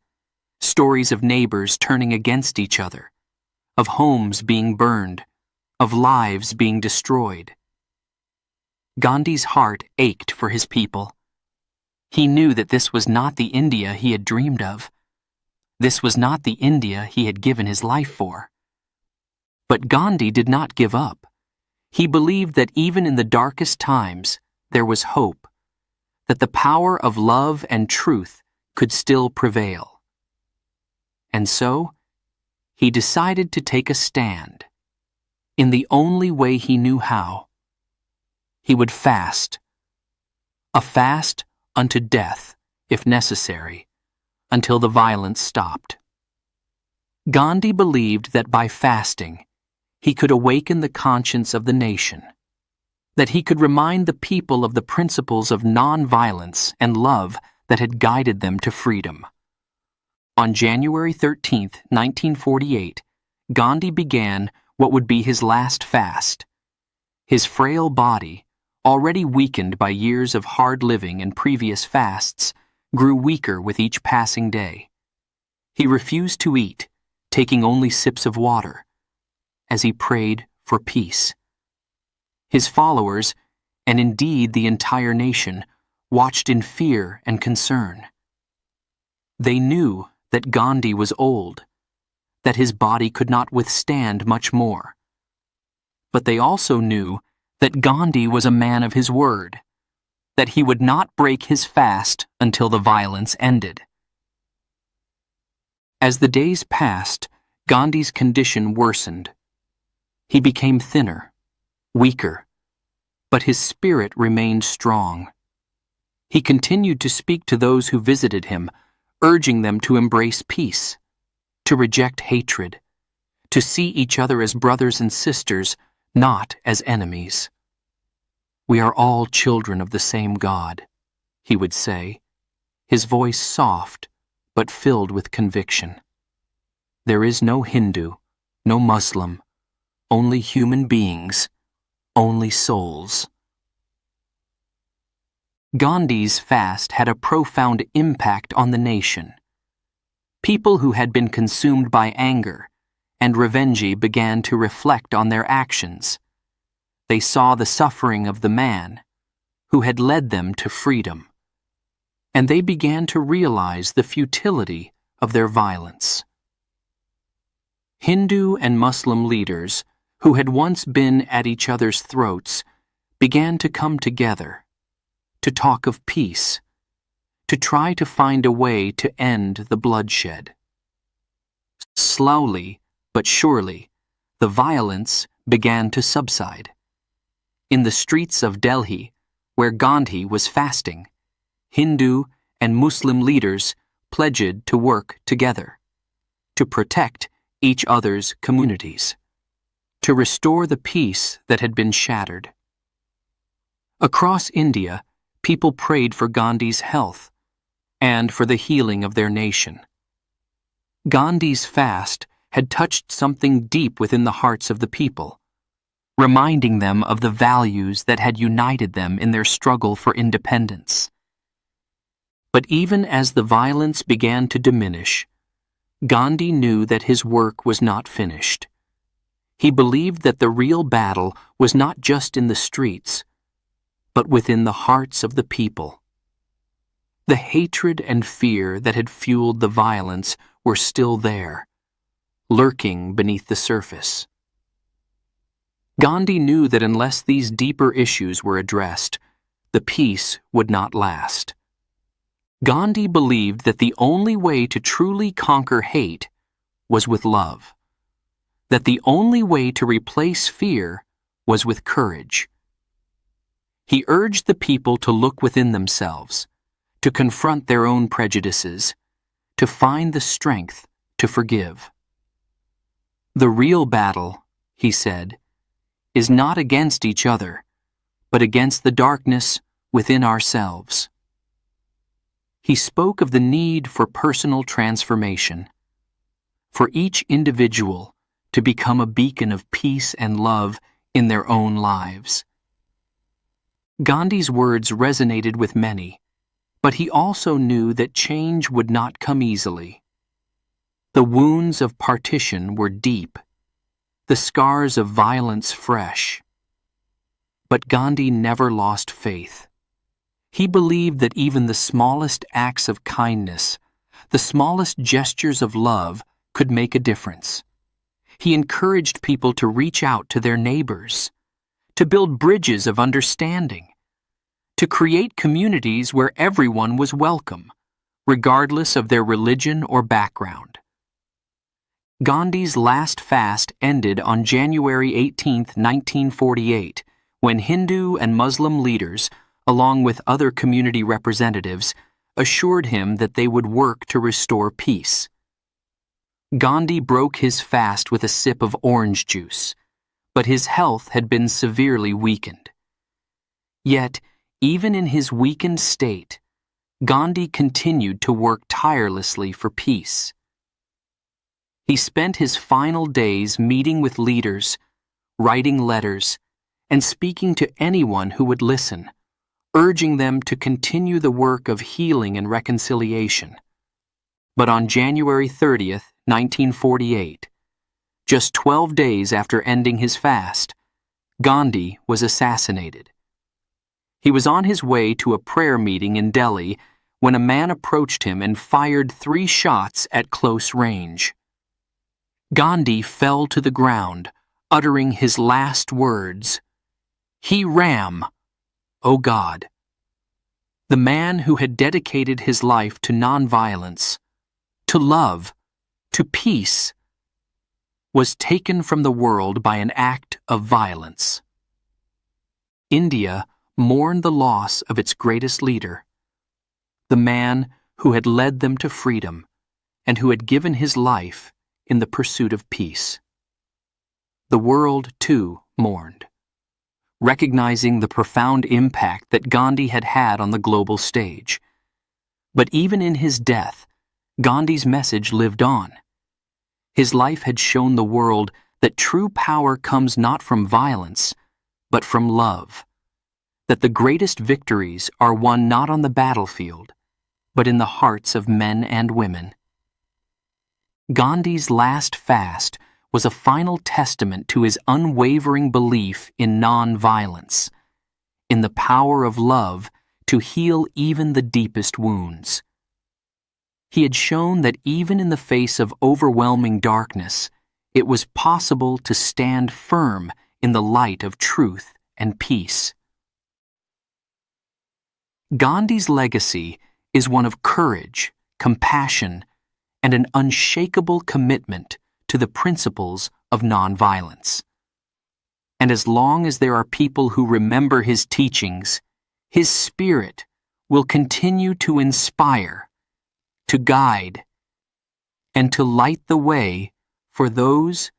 stories of neighbors turning against each other, of homes being burned, of lives being destroyed. Gandhi's heart ached for his people. He knew that this was not the India he had dreamed of. This was not the India he had given his life for. But Gandhi did not give up. He believed that even in the darkest times, there was hope, that the power of love and truth could still prevail. And so, he decided to take a stand, in the only way he knew how. He would fast, a fast unto death, if necessary, until the violence stopped. Gandhi believed that by fasting, he could awaken the conscience of the nation, that he could remind the people of the principles of nonviolence and love that had guided them to freedom. On January 13, 1948, Gandhi began what would be his last fast. His frail body, already weakened by years of hard living and previous fasts, grew weaker with each passing day. He refused to eat, taking only sips of water, as he prayed for peace. His followers, and indeed the entire nation, watched in fear and concern. They knew that Gandhi was old, that his body could not withstand much more. But they also knew that Gandhi was a man of his word, that he would not break his fast until the violence ended. As the days passed, Gandhi's condition worsened. He became thinner, weaker, but his spirit remained strong. He continued to speak to those who visited him, urging them to embrace peace, to reject hatred, to see each other as brothers and sisters, not as enemies. "We are all children of the same God," he would say, his voice soft but filled with conviction. "There is no Hindu, no Muslim, only human beings, only souls." Gandhi's fast had a profound impact on the nation. People who had been consumed by anger and revenge began to reflect on their actions. They saw the suffering of the man who had led them to freedom, and they began to realize the futility of their violence. Hindu and Muslim leaders, who had once been at each other's throats, began to come together, to talk of peace, to try to find a way to end the bloodshed. Slowly but surely, the violence began to subside. In the streets of Delhi, where Gandhi was fasting, Hindu and Muslim leaders pledged to work together, to protect each other's communities, to restore the peace that had been shattered. Across India, people prayed for Gandhi's health and for the healing of their nation. Gandhi's fast had touched something deep within the hearts of the people, reminding them of the values that had united them in their struggle for independence. But even as the violence began to diminish, Gandhi knew that his work was not finished. He believed that the real battle was not just in the streets, but within the hearts of the people. The hatred and fear that had fueled the violence were still there, lurking beneath the surface. Gandhi knew that unless these deeper issues were addressed, the peace would not last. Gandhi believed that the only way to truly conquer hate was with love, that the only way to replace fear was with courage. He urged the people to look within themselves, to confront their own prejudices, to find the strength to forgive. "The real battle," he said, "is not against each other, but against the darkness within ourselves." He spoke of the need for personal transformation, for each individual to become a beacon of peace and love in their own lives. Gandhi's words resonated with many, but he also knew that change would not come easily. The wounds of partition were deep, the scars of violence fresh. But Gandhi never lost faith. He believed that even the smallest acts of kindness, the smallest gestures of love, could make a difference. He encouraged people to reach out to their neighbors, to build bridges of understanding, to create communities where everyone was welcome, regardless of their religion or background. Gandhi's last fast ended on January 18, 1948, when Hindu and Muslim leaders, along with other community representatives, assured him that they would work to restore peace. Gandhi broke his fast with a sip of orange juice, but his health had been severely weakened. Yet, even in his weakened state, Gandhi continued to work tirelessly for peace. He spent his final days meeting with leaders, writing letters, and speaking to anyone who would listen, urging them to continue the work of healing and reconciliation. But on January 30th, 1948, just 12 days after ending his fast, Gandhi was assassinated. He was on his way to a prayer meeting in Delhi when a man approached him and fired 3 shots at close range. Gandhi fell to the ground, uttering his last words, "He Ram, O God." The man who had dedicated his life to nonviolence, to love, to peace, was taken from the world by an act of violence. India mourned the loss of its greatest leader, the man who had led them to freedom and who had given his life in the pursuit of peace. The world, too, mourned, recognizing the profound impact that Gandhi had had on the global stage. But even in his death, Gandhi's message lived on. His life had shown the world that true power comes not from violence, but from love, that the greatest victories are won not on the battlefield, but in the hearts of men and women. Gandhi's last fast was a final testament to his unwavering belief in non-violence, in the power of love to heal even the deepest wounds. He had shown that even in the face of overwhelming darkness, it was possible to stand firm in the light of truth and peace. Gandhi's legacy is one of courage, compassion, and an unshakable commitment to the principles of nonviolence. And as long as there are people who remember his teachings, his spirit will continue to inspire, to guide, and to light the way for those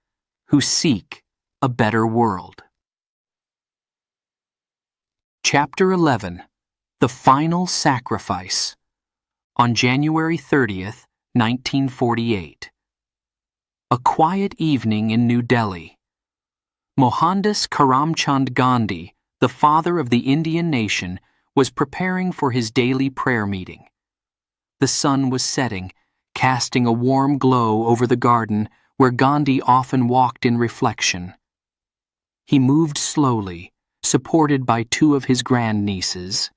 who seek a better world. Chapter 11. The Final Sacrifice. On January 30th, 1948. A quiet evening in New Delhi. Mohandas Karamchand Gandhi, the father of the Indian nation, was preparing for his daily prayer meeting. The sun was setting, casting a warm glow over the garden where Gandhi often walked in reflection. He moved slowly, supported by 2 of his grandnieces.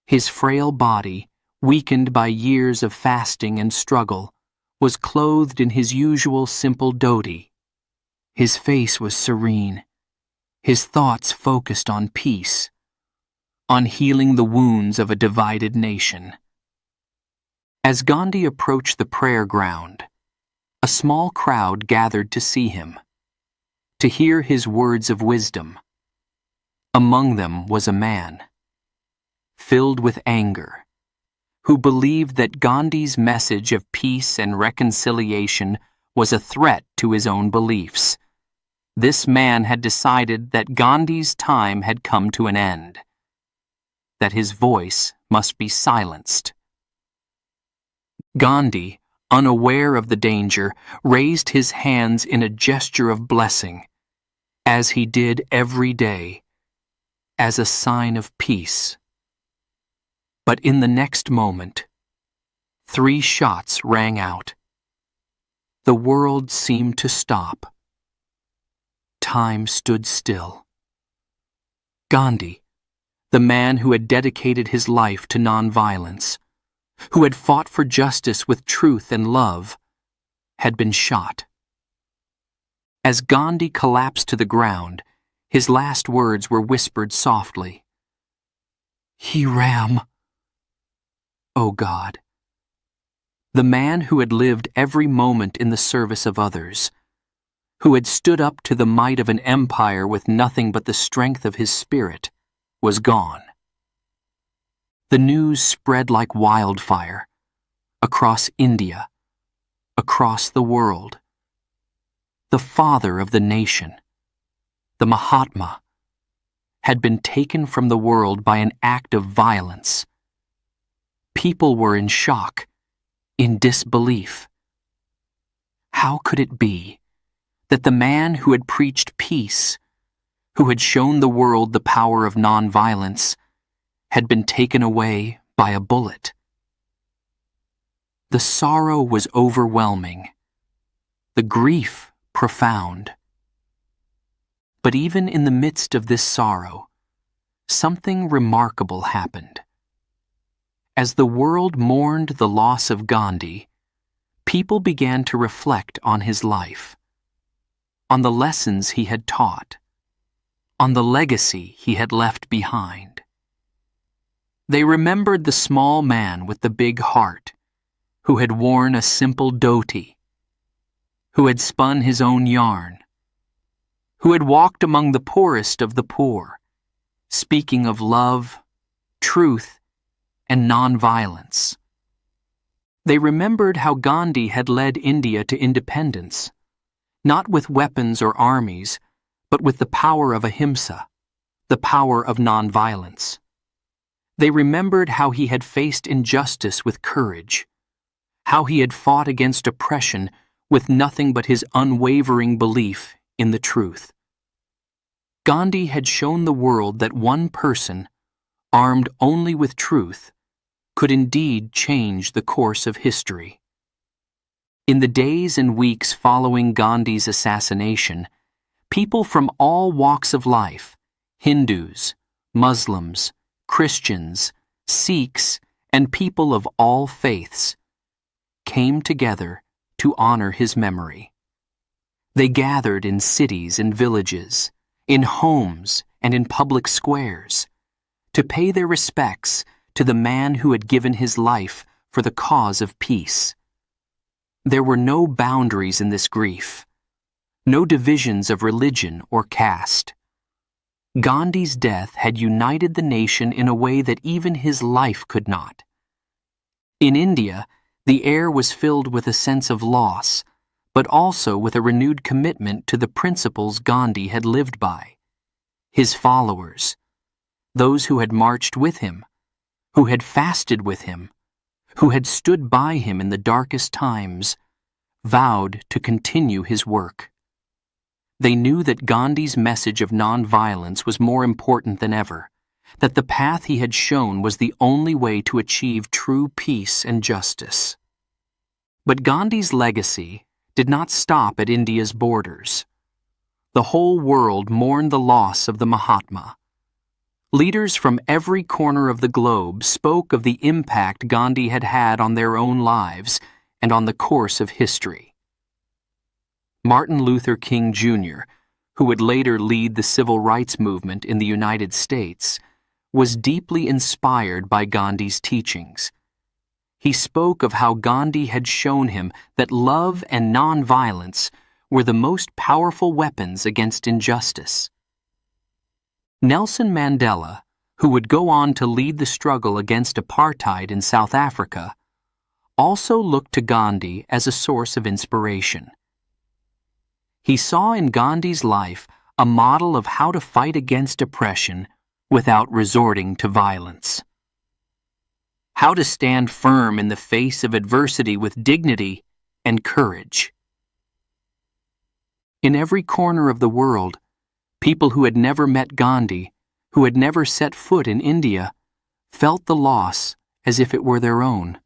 His frail body, weakened by years of fasting and struggle, was clothed in his usual simple dhoti. His face was serene, his thoughts focused on peace, on healing the wounds of a divided nation. As Gandhi approached the prayer ground, a small crowd gathered to see him, to hear his words of wisdom. Among them was a man, filled with anger, who believed that Gandhi's message of peace and reconciliation was a threat to his own beliefs. This man had decided that Gandhi's time had come to an end, that his voice must be silenced. Gandhi, unaware of the danger, raised his hands in a gesture of blessing, as he did every day, as a sign of peace. But in the next moment, 3 shots rang out. The world seemed to stop. Time stood still. Gandhi, the man who had dedicated his life to nonviolence, who had fought for justice with truth and love, had been shot. As Gandhi collapsed to the ground, his last words were whispered softly. "He Ram, O God." The man who had lived every moment in the service of others, who had stood up to the might of an empire with nothing but the strength of his spirit, was gone. The news spread like wildfire, across India, across the world. The father of the nation, the Mahatma, had been taken from the world by an act of violence. People were in shock, in disbelief. How could it be that the man who had preached peace, who had shown the world the power of nonviolence, had been taken away by a bullet? The sorrow was overwhelming, the grief profound. But even in the midst of this sorrow, something remarkable happened. As the world mourned the loss of Gandhi, people began to reflect on his life, on the lessons he had taught, on the legacy he had left behind. They remembered the small man with the big heart, who had worn a simple dhoti, who had spun his own yarn, who had walked among the poorest of the poor, speaking of love, truth, and nonviolence. They remembered how Gandhi had led India to independence, not with weapons or armies, but with the power of ahimsa, the power of nonviolence. They remembered how he had faced injustice with courage, how he had fought against oppression with nothing but his unwavering belief in the truth. Gandhi had shown the world that one person, armed only with truth, could indeed change the course of history. In the days and weeks following Gandhi's assassination, people from all walks of life, Hindus, Muslims, Christians, Sikhs, and people of all faiths, came together to honor his memory. They gathered in cities and villages, in homes and in public squares, to pay their respects to the man who had given his life for the cause of peace. There were no boundaries in this grief, no divisions of religion or caste. Gandhi's death had united the nation in a way that even his life could not. In India, the air was filled with a sense of loss, but also with a renewed commitment to the principles Gandhi had lived by. His followers, those who had marched with him, who had fasted with him, who had stood by him in the darkest times, vowed to continue his work. They knew that Gandhi's message of nonviolence was more important than ever, that the path he had shown was the only way to achieve true peace and justice. But Gandhi's legacy did not stop at India's borders. The whole world mourned the loss of the Mahatma. Leaders from every corner of the globe spoke of the impact Gandhi had had on their own lives and on the course of history. Martin Luther King Jr., who would later lead the civil rights movement in the United States, was deeply inspired by Gandhi's teachings. He spoke of how Gandhi had shown him that love and nonviolence were the most powerful weapons against injustice. Nelson Mandela, who would go on to lead the struggle against apartheid in South Africa, also looked to Gandhi as a source of inspiration. He saw in Gandhi's life a model of how to fight against oppression without resorting to violence. How to stand firm in the face of adversity with dignity and courage. In every corner of the world, people who had never met Gandhi, who had never set foot in India, felt the loss as if it were their own.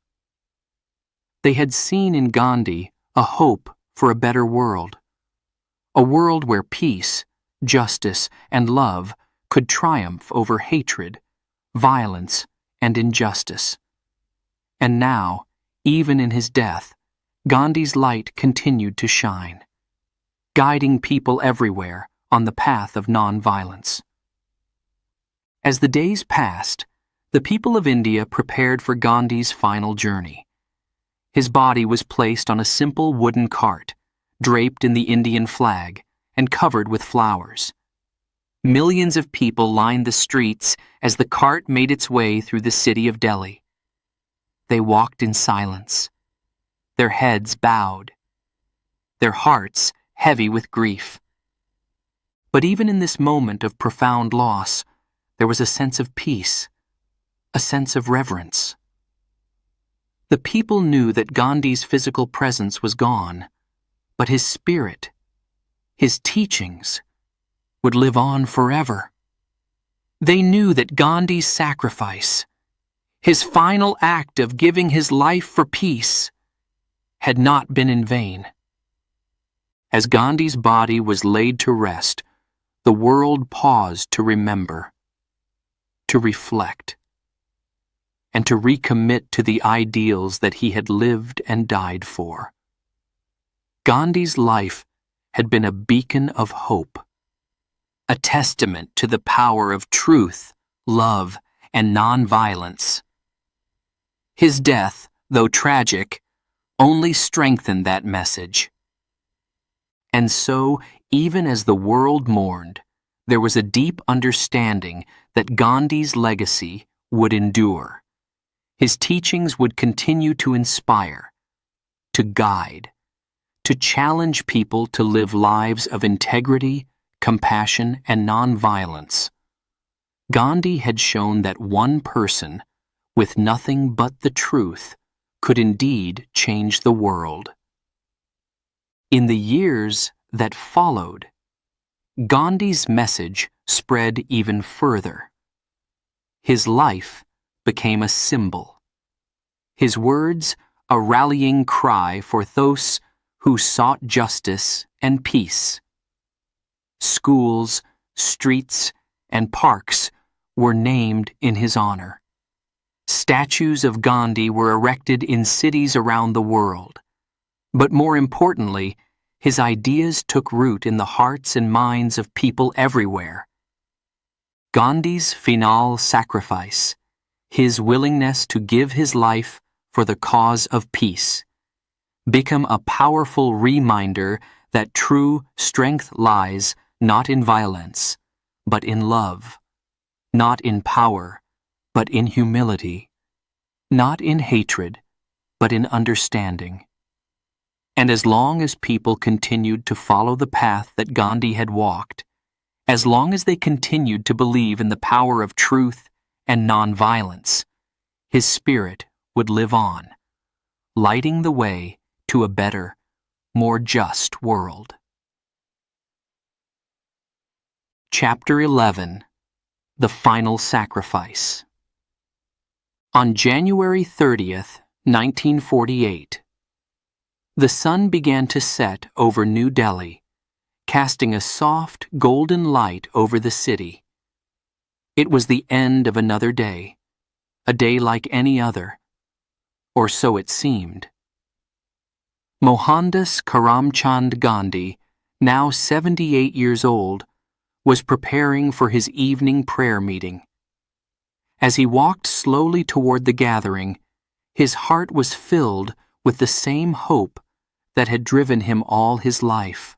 They had seen in Gandhi a hope for a better world, a world where peace, justice, and love could triumph over hatred, violence, and injustice. And now, even in his death, Gandhi's light continued to shine, guiding people everywhere on the path of nonviolence. As the days passed, the people of India prepared for Gandhi's final journey. His body was placed on a simple wooden cart, draped in the Indian flag and covered with flowers. Millions of people lined the streets as the cart made its way through the city of Delhi. They walked in silence, their heads bowed, their hearts heavy with grief. But even in this moment of profound loss, there was a sense of peace, a sense of reverence. The people knew that Gandhi's physical presence was gone, but his spirit, his teachings, would live on forever. They knew that Gandhi's sacrifice, his final act of giving his life for peace, had not been in vain. As Gandhi's body was laid to rest, the world paused to remember, to reflect, and to recommit to the ideals that he had lived and died for. Gandhi's life had been a beacon of hope, a testament to the power of truth, love, and nonviolence. His death, though tragic, only strengthened that message. And so, even as the world mourned, there was a deep understanding that Gandhi's legacy would endure. His teachings would continue to inspire, to guide, to challenge people to live lives of integrity, compassion, and nonviolence. Gandhi had shown that one person, with nothing but the truth, could indeed change the world. In the years that followed, Gandhi's message spread even further. His life became a symbol. His words a rallying cry for those who sought justice and peace. Schools, streets, and parks were named in his honor. Statues of Gandhi were erected in cities around the world. But more importantly, his ideas took root in the hearts and minds of people everywhere. Gandhi's final sacrifice, his willingness to give his life for the cause of peace, become a powerful reminder that true strength lies not in violence, but in love, not in power, but in humility, not in hatred, but in understanding. And as long as people continued to follow the path that Gandhi had walked, as long as they continued to believe in the power of truth and nonviolence, his spirit would live on, lighting the way to a better, more just world. Chapter 11. The Final Sacrifice. On January 30th, 1948, the sun began to set over New Delhi, casting a soft, golden light over the city. It was the end of another day, a day like any other, or so it seemed. Mohandas Karamchand Gandhi, now 78 years old, was preparing for his evening prayer meeting. As he walked slowly toward the gathering, his heart was filled with the same hope that had driven him all his life.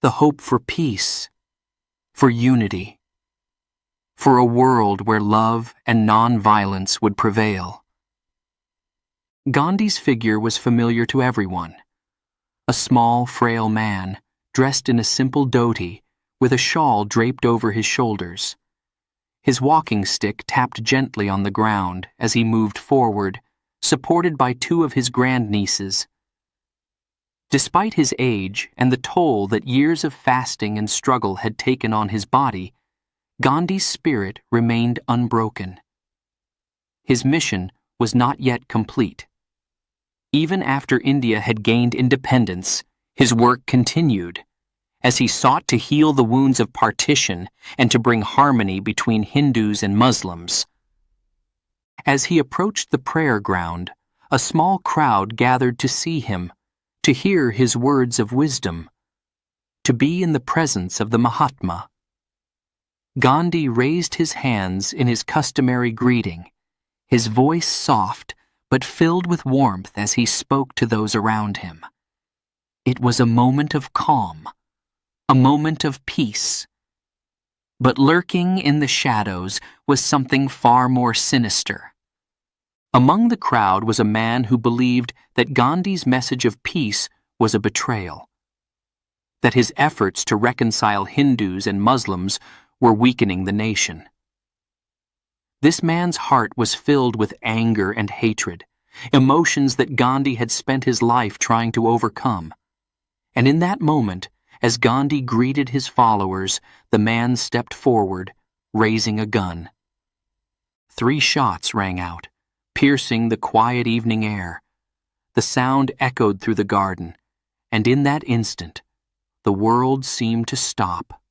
The hope for peace, for unity, for a world where love and nonviolence would prevail. Gandhi's figure was familiar to everyone. A small, frail man, dressed in a simple dhoti, with a shawl draped over his shoulders. His walking stick tapped gently on the ground as he moved forward, supported by two of his grandnieces. Despite his age and the toll that years of fasting and struggle had taken on his body, Gandhi's spirit remained unbroken. His mission was not yet complete. Even after India had gained independence, his work continued, as he sought to heal the wounds of partition and to bring harmony between Hindus and Muslims. As he approached the prayer ground, a small crowd gathered to see him, to hear his words of wisdom, to be in the presence of the Mahatma. Gandhi raised his hands in his customary greeting, his voice soft but filled with warmth as he spoke to those around him. It was a moment of calm, a moment of peace. But lurking in the shadows was something far more sinister. Among the crowd was a man who believed that Gandhi's message of peace was a betrayal, that his efforts to reconcile Hindus and Muslims were weakening the nation. This man's heart was filled with anger and hatred emotions that Gandhi had spent his life trying to overcome. And in that moment, as Gandhi greeted his followers, the man stepped forward, raising a gun. 3 shots rang out, piercing the quiet evening air. The sound echoed through the garden, and in that instant, the world seemed to stop.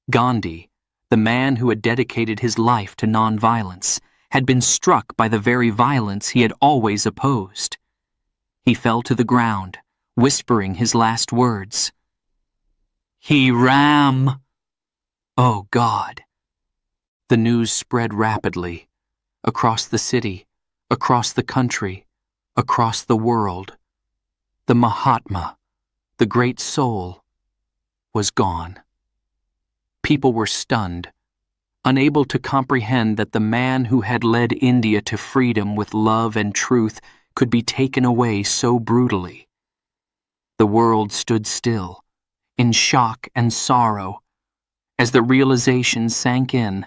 Gandhi, the man who had dedicated his life to nonviolence, had been struck by the very violence he had always opposed. He fell to the ground, whispering his last words. "He ram!" Oh God! The news spread rapidly, across the city, across the country, across the world. The Mahatma, the great soul, was gone. People were stunned, unable to comprehend that the man who had led India to freedom with love and truth could be taken away so brutally. The world stood still, in shock and sorrow, as the realization sank in.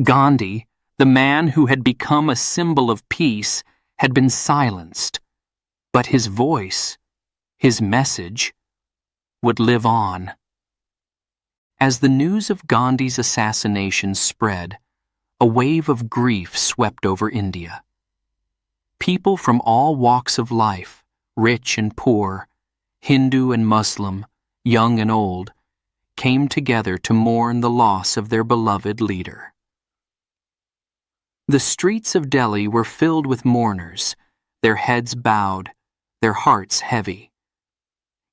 Gandhi, the man who had become a symbol of peace, had been silenced, but his voice, his message, would live on. As the news of Gandhi's assassination spread, a wave of grief swept over India. People from all walks of life, rich and poor, Hindu and Muslim, young and old, came together to mourn the loss of their beloved leader. The streets of Delhi were filled with mourners, their heads bowed, their hearts heavy.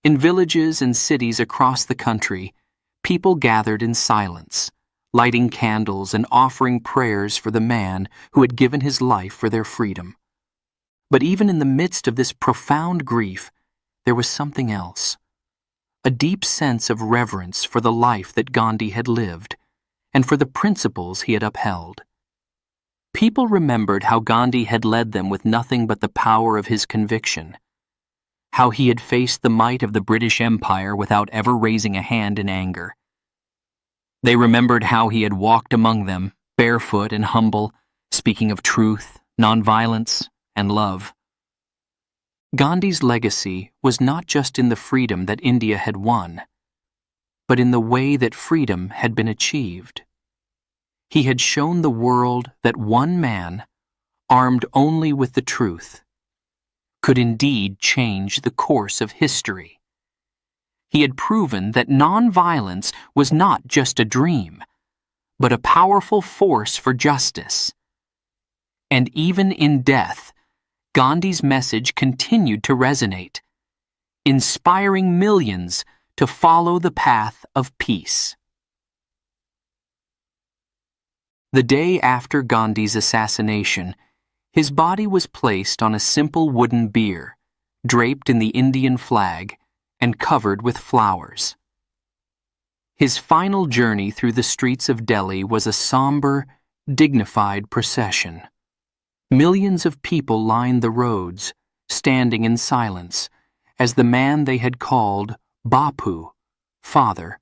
In villages and cities across the country, people gathered in silence, lighting candles and offering prayers for the man who had given his life for their freedom. But even in the midst of this profound grief, there was something else. A deep sense of reverence for the life that Gandhi had lived, and for the principles he had upheld. People remembered how Gandhi had led them with nothing but the power of his conviction, how he had faced the might of the British Empire without ever raising a hand in anger. They remembered how he had walked among them, barefoot and humble, speaking of truth, nonviolence, and love. Gandhi's legacy was not just in the freedom that India had won, but in the way that freedom had been achieved. He had shown the world that one man, armed only with the truth, could indeed change the course of history. He had proven that nonviolence was not just a dream, but a powerful force for justice. And even in death, Gandhi's message continued to resonate, inspiring millions to follow the path of peace. The day after Gandhi's assassination, his body was placed on a simple wooden bier, draped in the Indian flag and covered with flowers. His final journey through the streets of Delhi was a somber, dignified procession. Millions of people lined the roads, standing in silence, as the man they had called Bapu, Father,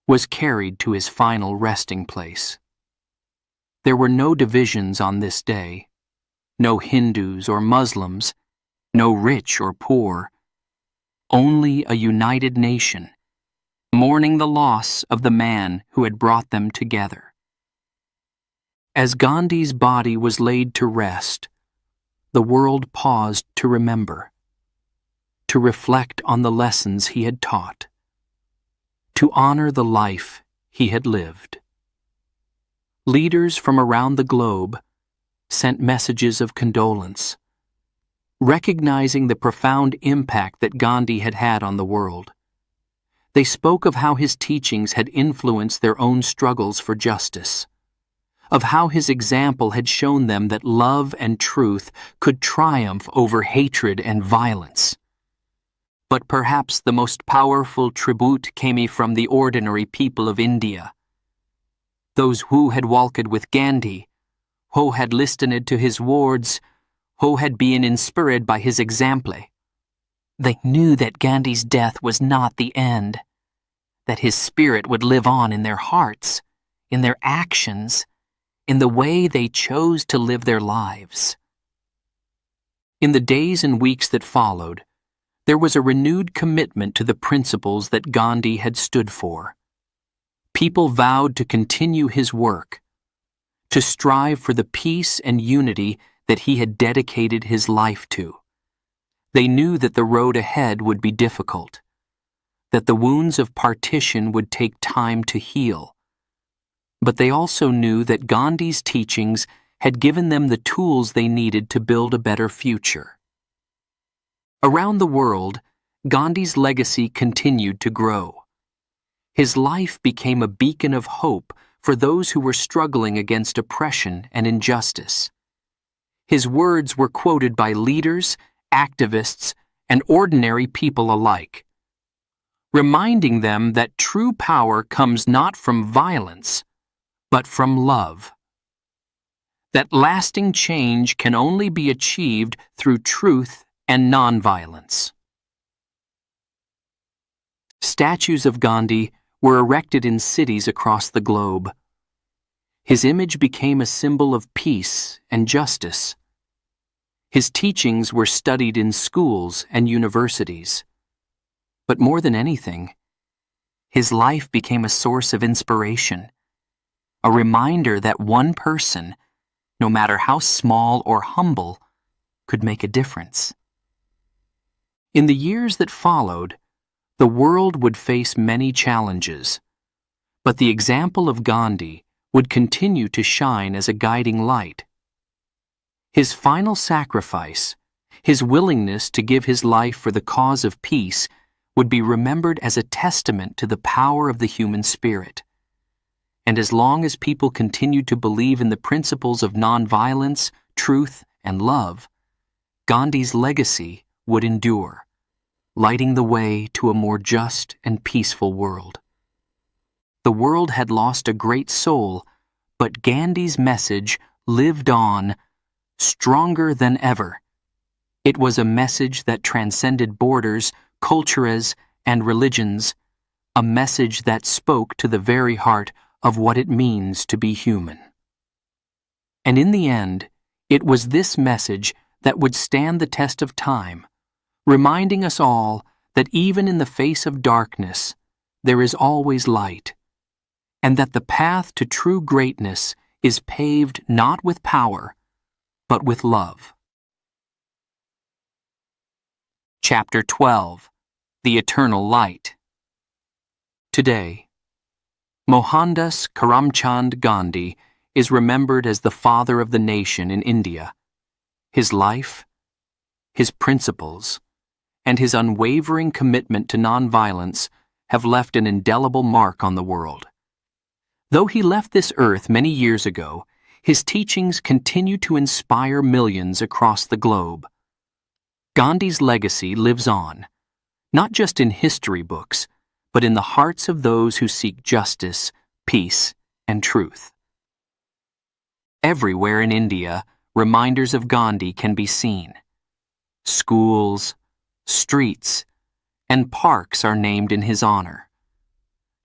was carried to his final resting place. There were no divisions on this day, no Hindus or Muslims, no rich or poor, only a united nation, mourning the loss of the man who had brought them together. As Gandhi's body was laid to rest, the world paused to remember, to reflect on the lessons he had taught, to honor the life he had lived. Leaders from around the globe sent messages of condolence, recognizing the profound impact that Gandhi had had on the world. They spoke of how his teachings had influenced their own struggles for justice, of how his example had shown them that love and truth could triumph over hatred and violence. But perhaps the most powerful tribute came from the ordinary people of India. Those who had walked with Gandhi, who had listened to his words, who had been inspired by his example. They knew that Gandhi's death was not the end, that his spirit would live on in their hearts, in their actions, in the way they chose to live their lives. In the days and weeks that followed, there was a renewed commitment to the principles that Gandhi had stood for. People vowed to continue his work, to strive for the peace and unity that he had dedicated his life to. They knew that the road ahead would be difficult, that the wounds of partition would take time to heal. But they also knew that Gandhi's teachings had given them the tools they needed to build a better future. Around the world, Gandhi's legacy continued to grow. His life became a beacon of hope for those who were struggling against oppression and injustice. His words were quoted by leaders, activists, and ordinary people alike, reminding them that true power comes not from violence, but from love. That lasting change can only be achieved through truth and nonviolence. Statues of Gandhi were erected in cities across the globe. His image became a symbol of peace and justice. His teachings were studied in schools and universities. But more than anything, his life became a source of inspiration, a reminder that one person, no matter how small or humble, could make a difference. In the years that followed, the world would face many challenges, but the example of Gandhi would continue to shine as a guiding light. His final sacrifice, his willingness to give his life for the cause of peace, would be remembered as a testament to the power of the human spirit. And as long as people continued to believe in the principles of nonviolence, truth, and love, Gandhi's legacy would endure, lighting the way to a more just and peaceful world. The world had lost a great soul, but Gandhi's message lived on, stronger than ever. It was a message that transcended borders, cultures, and religions, a message that spoke to the very heart of what it means to be human. And in the end, it was this message that would stand the test of time, reminding us all that even in the face of darkness, there is always light, and that the path to true greatness is paved not with power, but with love. Chapter 12. The Eternal Light. Today, Mohandas Karamchand Gandhi is remembered as the father of the nation in India. His life, his principles, and his unwavering commitment to nonviolence have left an indelible mark on the world. Though he left this earth many years ago, his teachings continue to inspire millions across the globe. Gandhi's legacy lives on, not just in history books, but in the hearts of those who seek justice, peace, and truth. Everywhere in India, reminders of Gandhi can be seen. Schools, streets, and parks are named in his honor.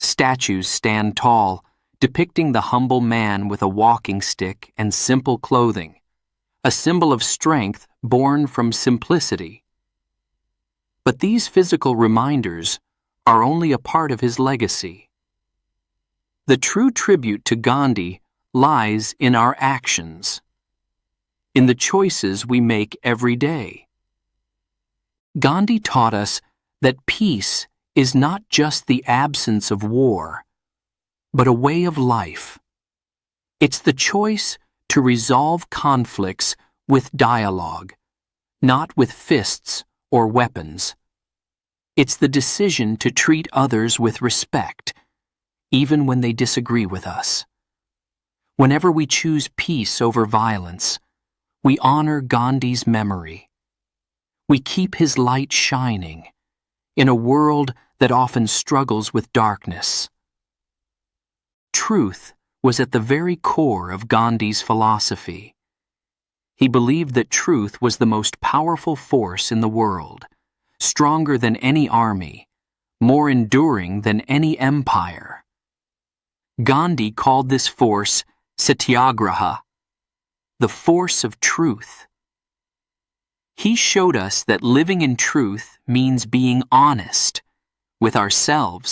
Statues stand tall, depicting the humble man with a walking stick and simple clothing, a symbol of strength born from simplicity. But these physical reminders are only a part of his legacy. The true tribute to Gandhi lies in our actions, in the choices we make every day. Gandhi taught us that peace is not just the absence of war, but a way of life. It's the choice to resolve conflicts with dialogue, not with fists or weapons. It's the decision to treat others with respect, even when they disagree with us. Whenever we choose peace over violence, we honor Gandhi's memory. We keep his light shining in a world that often struggles with darkness. Truth was at the very core of Gandhi's philosophy. He believed that truth was the most powerful force in the world, stronger than any army, more enduring than any empire. Gandhi called this force Satyagraha, the force of truth. He showed us that living in truth means being honest with ourselves